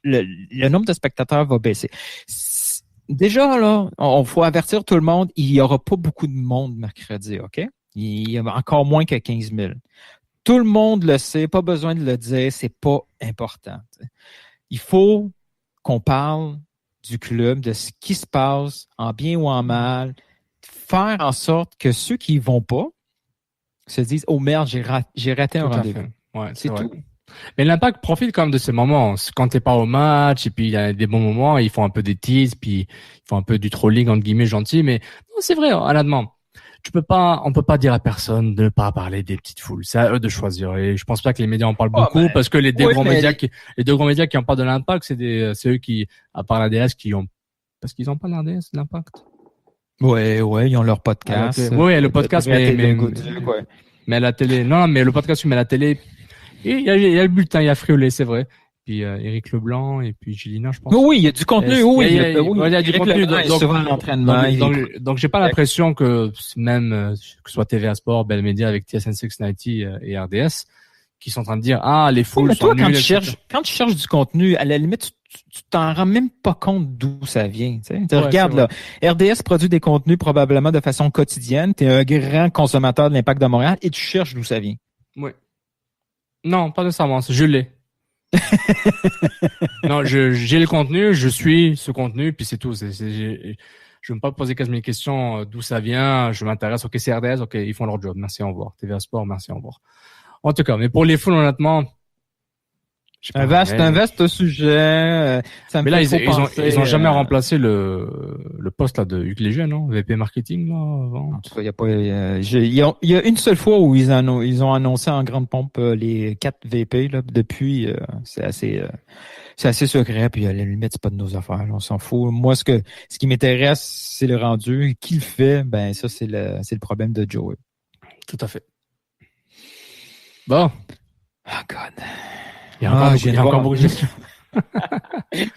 le nombre de spectateurs va baisser. Déjà, là, on faut avertir tout le monde, il y aura pas beaucoup de monde mercredi, OK? Il y a encore moins que 15 000. Tout le monde le sait, pas besoin de le dire, c'est pas important. Il faut qu'on parle du club, de ce qui se passe, en bien ou en mal, faire en sorte que ceux qui y vont pas se disent « Oh merde, j'ai raté un rendez-vous. » Ouais, c'est tout. Mais l'Impact profite quand même de ces moments. Quand t'es pas au match, et puis il y a des bons moments, ils font un peu des teases, puis ils font un peu du trolling, entre guillemets, gentil. Mais non, c'est vrai, honnêtement. On peut pas dire à personne de ne pas parler des petites foules. C'est à eux de choisir. Et je pense pas que les médias en parlent beaucoup parce que les deux grands médias qui en parlent de l'Impact, c'est eux qui, à part l'ADS, parce qu'ils ont pas l'ADS, l'Impact. Ouais, ils ont leur podcast. Oui, le podcast, mais à la télé. Non, mais le podcast, mais à la télé. Et il y a le bulletin, il y a Friolet, c'est vrai. Puis Éric Leblanc et puis Gélina, je pense. Oui, il y a du contenu. Il y a du contenu. Souvent l'entraînement. Donc j'ai pas l'impression que même que ce soit TVA Sport, Bell Media avec TSN 690 et RDS qui sont en train de dire les foules sont nulles. Quand tu cherches du contenu, à la limite tu t'en rends même pas compte d'où ça vient. Regarde là, RDS produit des contenus probablement de façon quotidienne. Tu es un grand consommateur de l'Impact de Montréal et tu cherches d'où ça vient. Oui. Non, pas nécessairement. Je l'ai. Non, j'ai le contenu, je suis ce contenu, puis c'est tout. Je ne vais pas poser 15 000 questions d'où ça vient. Je m'intéresse. Ok, c'est RDS. Ok, ils font leur job. Merci, au revoir. TVA Sport, merci, au revoir. En tout cas, mais pour les foules, honnêtement, un vaste sujet. Ça me mais là, ils ont jamais remplacé le poste là de Hugues Léger, non? VP marketing là. Avant. En tout cas, il y a une seule fois où ils ont annoncé en grande pompe les 4 VP là. Depuis, c'est assez secret. Puis à la limite, c'est pas de nos affaires. Là, on s'en fout. Moi, ce qui m'intéresse, c'est le rendu. Qui le fait? Ben ça, c'est le problème de Joey. Tout à fait. Bon. Oh God. Il y a encore beaucoup de questions.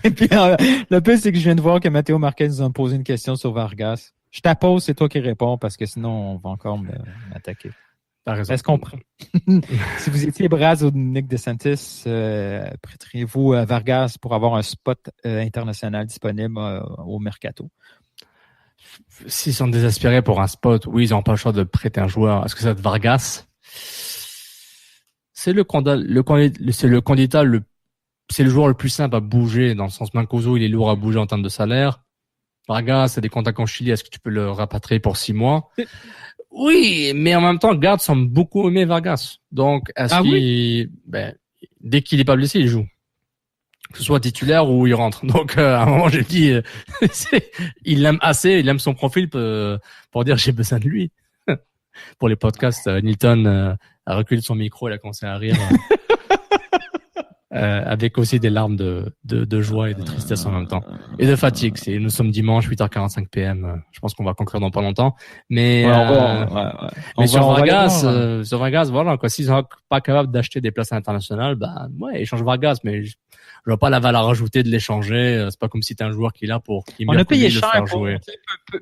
Et puis, le pire, c'est que je viens de voir que Mathéo Marquez nous a posé une question sur Vargas. Je t'appose, c'est toi qui réponds, parce que sinon, on va encore m'attaquer. T'as raison. Est-ce qu'on prend? Si vous étiez Braz ou Nick DeSantis, prêteriez-vous Vargas pour avoir un spot international disponible au Mercato? S'ils sont désespérés pour un spot, oui, ils n'ont pas le choix de prêter un joueur. Est-ce que ça va être Vargas? C'est le candidat c'est le joueur le plus simple à bouger, dans le sens Mancuso, il est lourd à bouger en termes de salaire. Vargas, c'est des contacts en Chili, est-ce que tu peux le rapatrier pour 6 mois? Oui, mais en même temps, Gard semble beaucoup aimer Vargas. Donc, dès qu'il est pas blessé, il joue. Que ce soit titulaire ou il rentre. Donc, à un moment, j'ai dit, il l'aime assez, il aime son profil pour dire j'ai besoin de lui. Pour les podcasts, Nilton a reculé de son micro, il a commencé à rire. Avec aussi des larmes de joie et de tristesse en même temps. Et de fatigue. Nous sommes dimanche, 8h45 PM. Je pense qu'on va conclure dans pas longtemps. Mais, sur Vargas, voilà, quoi. S'ils sont pas capables d'acheter des places internationales, échange Vargas, mais je vois pas la valeur ajoutée de l'échanger. C'est pas comme si t'es un joueur qui est là pour, on a payé cher pour jouer.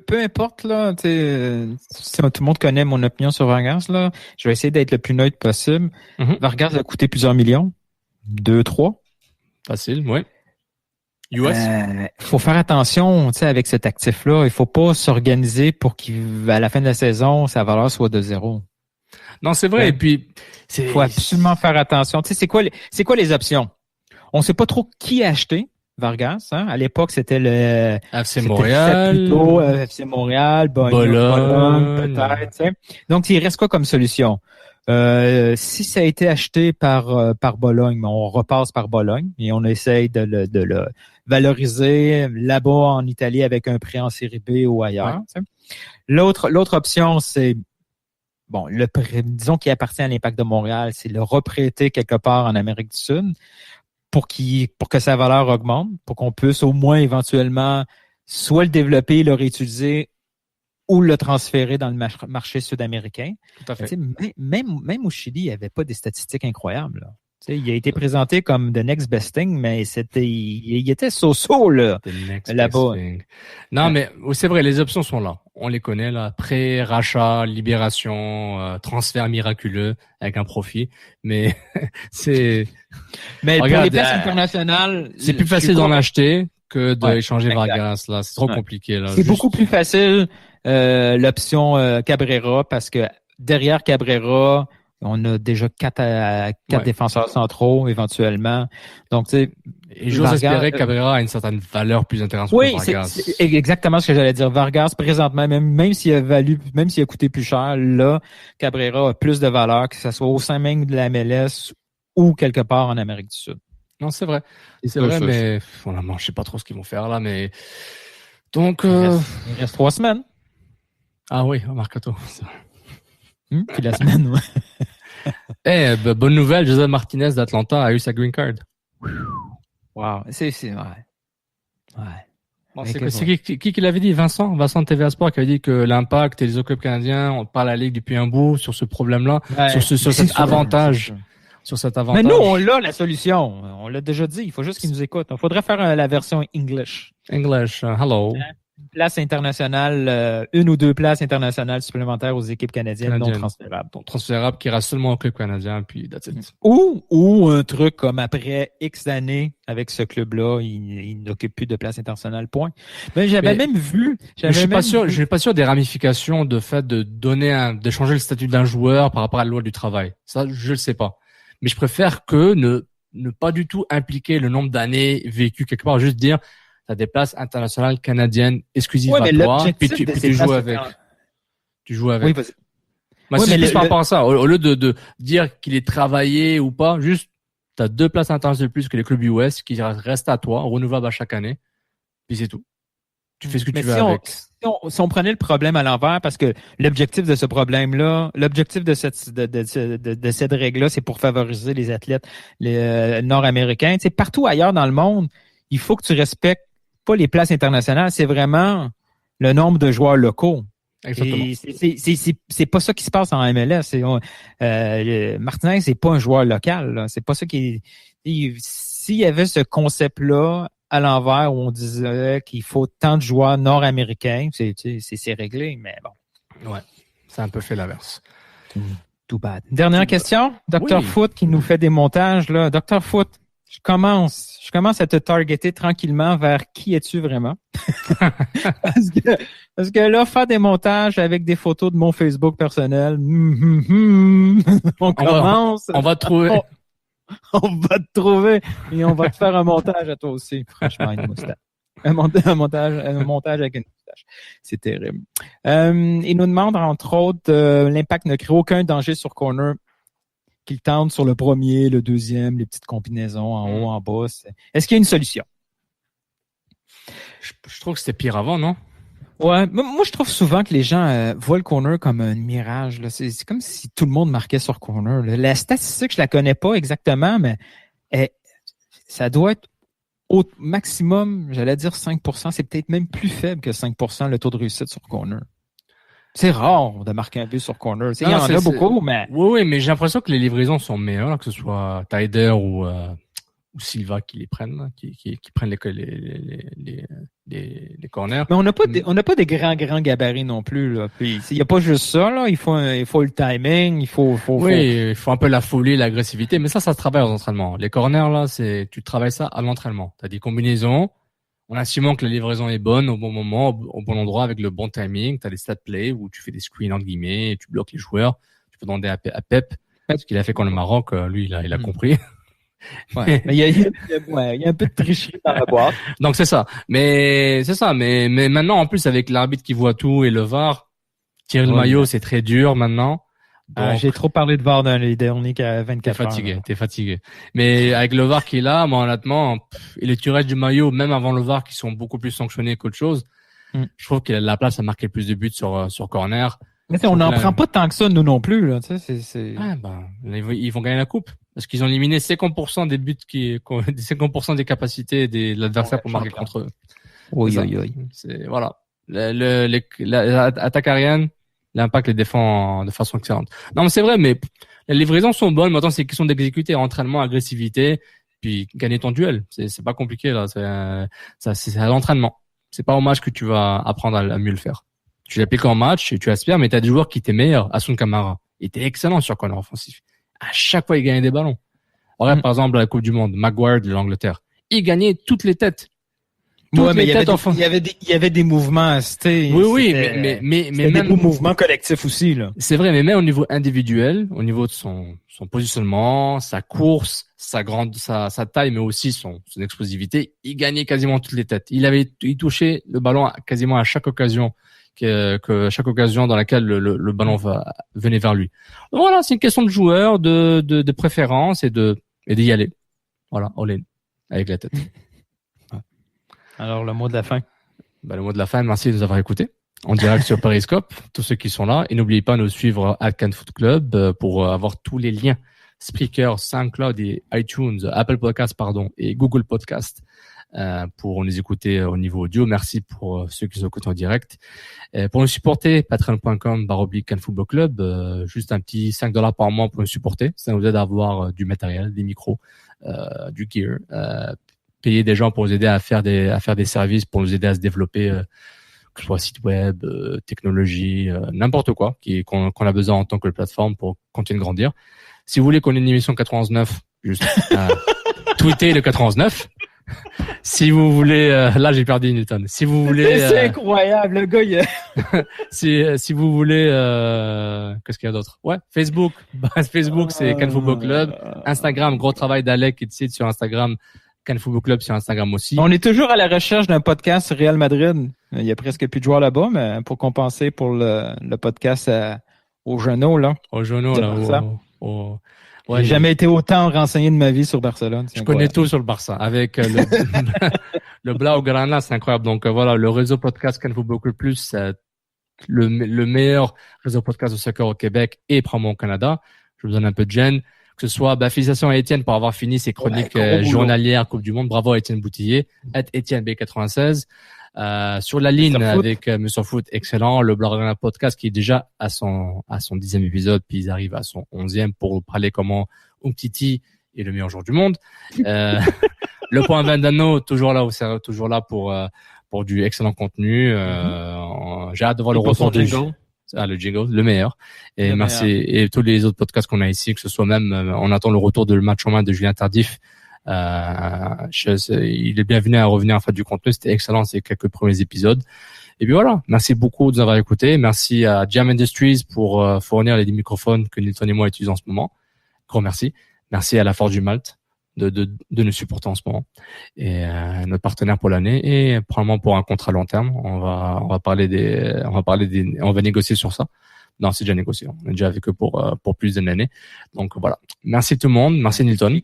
Peu importe, là, tout le monde connaît mon opinion sur Vargas, là. Je vais essayer d'être le plus neutre possible. Mm-hmm. Vargas a coûté plusieurs millions. 2, 3. Facile, oui. US. Faut faire attention, avec cet actif-là. Il faut pas s'organiser pour qu'à la fin de la saison, sa valeur soit de 0. Non, c'est vrai. Et puis, faut absolument faire attention. C'est quoi les options? On sait pas trop qui acheter Vargas, hein. À l'époque, c'était le FC Montréal. FC Montréal, Bologne, peut-être, Donc, il reste quoi comme solution? Si ça a été acheté par Bologne, on repasse par Bologne et on essaye de le valoriser là-bas en Italie avec un prêt en série B ou ailleurs. Ouais. L'autre option, c'est disons qu'il appartient à l'Impact de Montréal, c'est le reprêter quelque part en Amérique du Sud pour que sa valeur augmente, pour qu'on puisse au moins éventuellement soit le développer, le réutiliser ou le transférer dans le marché sud-américain. Tout à fait. Même au Chili, il n'y avait pas des statistiques incroyables. Là. Il a été présenté comme the next best thing, mais il était so-so là-bas. Non, mais c'est vrai, les options sont là. On les connaît là. Prêt, rachat, libération, transfert miraculeux avec un profit. Mais Mais regarde, pour les places internationales, c'est plus facile d'en acheter que d'échanger Vargas. Là, c'est trop compliqué. Là. C'est beaucoup plus facile l'option Cabrera parce que derrière Cabrera, on a déjà quatre défenseurs centraux éventuellement. Donc, tu sais, j'ose espérer que Cabrera a une certaine valeur plus intéressante que Vargas. C'est exactement ce que j'allais dire. Vargas, présentement, même s'il a coûté plus cher, là, Cabrera a plus de valeur, que ce soit au sein même de la MLS ou quelque part en Amérique du Sud. Non, c'est vrai. C'est vrai, mais je sais pas trop ce qu'ils vont faire là, mais donc il reste 3 semaines. Ah oui, Mercato. Puis la semaine, ouais. Bonne nouvelle, José Martinez d'Atlanta a eu sa green card. Wow, c'est ouais. Bon, c'est qui l'avait dit? Vincent de TVA Sport qui avait dit que l'Impact et les autres clubs canadiens, on parle à la Ligue depuis un bout sur ce problème-là, sur cet avantage. Sur cet avantage. Mais nous, on l'a la solution. On l'a déjà dit. Il faut juste qu'ils nous écoutent. Il faudrait faire la version English. Hello. Une place internationale, 1 ou 2 places internationales supplémentaires aux équipes canadiennes non transférables. Donc, transférables qui reste seulement au club canadien, puis that's it. Ou un truc comme après X années avec ce club-là, il n'occupe plus de place internationale, point. Mais j'avais même vu. Je suis pas sûr des ramifications de fait de changer le statut d'un joueur par rapport à la loi du travail. Ça, je le sais pas. Mais je préfère que ne pas du tout impliquer le nombre d'années vécues quelque part, juste dire t'as des places internationales canadiennes exclusives à toi, puis tu joues avec. Tu joues avec. Oui, vas-y. C'est plus par rapport à ça. Au lieu de dire qu'il est travaillé ou pas, juste t'as 2 places internationales de plus que les clubs US qui restent à toi, renouvelables à chaque année, puis c'est tout. Tu fais ce que tu veux avec. Si on prenait le problème à l'envers, parce que l'objectif de ce problème-là, l'objectif de cette règle-là, c'est pour favoriser les athlètes nord-américains. Tu sais, partout ailleurs dans le monde, il faut que tu respectes pas les places internationales, c'est vraiment le nombre de joueurs locaux. Exactement. Et c'est pas ça qui se passe en MLS. Martinez, c'est pas un joueur local. Là. C'est pas ça qui S'il y avait ce concept-là à l'envers où on disait qu'il faut tant de joueurs nord-américains, c'est réglé, mais bon. Ouais, c'est un peu fait l'inverse. Too bad. Dernière question, Dr. Foot qui nous fait des montages là. Dr. Foot, je commence à te targeter tranquillement vers qui es-tu vraiment? parce que là, faire des montages avec des photos de mon Facebook personnel, on commence. On va te trouver. On va te trouver et on va te faire un montage à toi aussi. Franchement, une moustache. Un montage avec une moustache. C'est terrible. Il nous demande, entre autres, l'impact ne crée aucun danger sur corner qu'il tente sur le premier, le deuxième, les petites combinaisons en haut, en bas. Est-ce qu'il y a une solution? Je trouve que c'était pire avant, non? Ouais, moi je trouve souvent que les gens voient le corner comme un mirage. Là. C'est comme si tout le monde marquait sur corner. Là. La statistique, je la connais pas exactement, mais ça doit être au maximum, j'allais dire 5%. C'est peut-être même plus faible que 5% le taux de réussite sur corner. C'est rare de marquer un but sur corner. Il y en a beaucoup, mais... Oui, mais j'ai l'impression que les livraisons sont meilleures, là, que ce soit Tider ou Silva qui les prennent, qui prennent les corners. Mais on n'a pas des grands gabarits non plus, là. Puis il y a pas juste ça, là. Il faut le timing, il faut un peu la folie, l'agressivité, mais ça se travaille aux entraînements. Les corners, là, tu travailles ça à l'entraînement. T'as des combinaisons. On assume que la livraison est bonne au bon moment, au bon endroit, avec le bon timing. T'as des stat plays où tu fais des screens, entre guillemets, et tu bloques les joueurs. Tu peux demander à Pep, ce qu'il a fait contre le Maroc, lui, il a compris. Ouais. Mais il y a un peu de tricherie dans la boîte. Donc c'est ça. Mais maintenant, en plus, avec l'arbitre qui voit tout et le VAR, tirer le maillot, c'est très dur maintenant. J'ai trop parlé de VAR dans les derniers 24 heures. T'es fatigué. Mais avec le VAR qui est là, moi, honnêtement, et les tirages du maillot, même avant le VAR, qui sont beaucoup plus sanctionnés qu'autre chose, je trouve qu'il a la place à marquer plus de buts sur corner. Mais on n'en prend pas tant que ça, nous non plus, là. Ils vont gagner la coupe. Parce qu'ils ont éliminé 50% des buts 50% des capacités de l'adversaire pour marquer contre eux. Oui. C'est, voilà. L'attaque aérienne, l'impact les défend de façon excellente. Non, mais c'est vrai, mais les livraisons sont bonnes. Maintenant, c'est une question d'exécuter, entraînement, agressivité, puis gagner ton duel. C'est pas compliqué, là. C'est à l'entraînement. C'est pas au match que tu vas apprendre à mieux le faire. Tu l'appliques en match et tu aspires, mais t'as des joueurs qui étaient meilleurs. Asun Kamara était excellent sur corner offensif. À chaque fois, il gagnait des ballons. Regarde, par exemple, la Coupe du Monde, Maguire de l'Angleterre. Il gagnait toutes les têtes. Il y avait des mouvements, Oui, mais même des mouvements collectifs aussi, là. C'est vrai, mais même au niveau individuel, au niveau de son positionnement, sa course, sa taille, mais aussi son explosivité, il gagnait quasiment toutes les têtes. Il touchait le ballon quasiment à chaque occasion chaque occasion dans laquelle le ballon venait vers lui. Donc voilà, c'est une question de joueur, de préférence et d'y aller. Voilà, all-in, avec la tête. Alors, le mot de la fin. Le mot de la fin, merci de nous avoir écoutés. En direct sur Periscope, tous ceux qui sont là. Et n'oubliez pas de nous suivre à Can Foot Club pour avoir tous les liens Spreaker, SoundCloud et iTunes, Apple Podcast, et Google Podcast. Pour nous écouter au niveau audio. Merci pour ceux qui nous écoutent en direct. Pour nous supporter, patreon.com/CanFootballClub, juste un petit $5 par mois pour nous supporter. Ça nous aide à avoir du matériel, des micros, du gear, payer des gens pour nous aider à faire des services, pour nous aider à se développer, que ce soit site web, technologie, n'importe quoi qu'on a besoin en tant que plateforme pour continuer de grandir. Si vous voulez qu'on ait une émission 99, juste tweetez le 99. Si vous voulez, là j'ai perdu Newton. Si vous voulez, c'est incroyable, le gars. Si vous voulez, qu'est-ce qu'il y a d'autre? Ouais, Facebook. Facebook, c'est Can Football Club. Instagram, gros travail d'Alec et de Sid sur Instagram. Can Football Club sur Instagram aussi. On est toujours à la recherche d'un podcast sur Real Madrid. Il y a presque plus de joueurs là-bas, mais pour compenser pour le podcast au Genoux, là. Au Genoux, là. Ouais, j'ai jamais été autant renseigné de ma vie sur Barcelone. Je connais tout sur le Barça. Avec le Blaugrana, c'est incroyable. Donc voilà, le réseau podcast Can Football Club Plus, c'est le meilleur réseau podcast de soccer au Québec et probablement au Canada. Je vous donne un peu de gêne. Que ce soit, félicitations à Étienne pour avoir fini ses chroniques journalières Coupe du Monde. Bravo à Étienne Boutillier, Étienne B96. Sur la ligne avec Monsieur Foot, excellent. Le Blaugrana podcast qui est déjà à son 10e épisode, puis ils arrivent à son 11e pour parler comment Umtiti est le meilleur joueur du monde. Le point Vendano, toujours là pour du excellent contenu. J'ai hâte de voir le retour du jingle. Le jingle, le meilleur. Et merci. Et tous les autres podcasts qu'on a ici, que ce soit même, on attend le retour de le match en main de Julien Tardif. Il est bienvenu à revenir en fait du contenu. C'était excellent ces quelques premiers épisodes. Et puis voilà. Merci beaucoup de nous avoir écoutés. Merci à Jam Industries pour fournir les microphones que Nilton et moi utilisons en ce moment. Grand merci. Merci à la Forge du Malte de nous supporter en ce moment et notre partenaire pour l'année et probablement pour un contrat long terme. On va négocier sur ça. Non, c'est déjà négocié. On est déjà avec eux pour plus d'une année. Donc voilà. Merci tout le monde. Merci Nilton.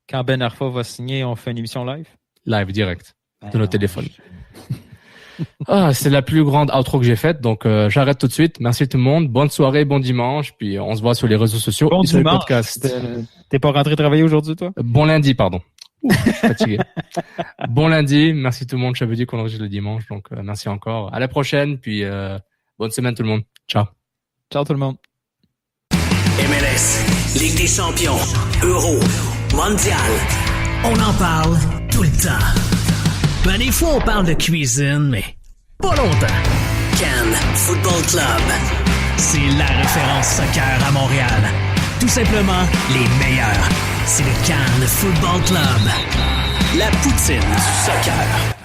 Quand Ben Arfa va signer, on fait une émission live? Live direct de nos téléphones. C'est la plus grande outro que j'ai faite, donc j'arrête tout de suite. Merci tout le monde. Bonne soirée, bon dimanche, puis on se voit sur les réseaux sociaux et sur le podcast. T'es pas rentré travailler aujourd'hui, toi? Bon lundi, pardon. Je suis fatigué. Bon lundi, merci tout le monde. J'avais dit qu'on enregistre le dimanche, donc merci encore. À la prochaine, puis bonne semaine tout le monde. Ciao. Ciao tout le monde. MLS, Ligue des champions, Euro, Mondial. On en parle tout le temps. Ben, des fois, on parle de cuisine, mais pas longtemps. Cannes Football Club. C'est la référence soccer à Montréal. Tout simplement, les meilleurs. C'est le Cannes Football Club. La poutine du soccer.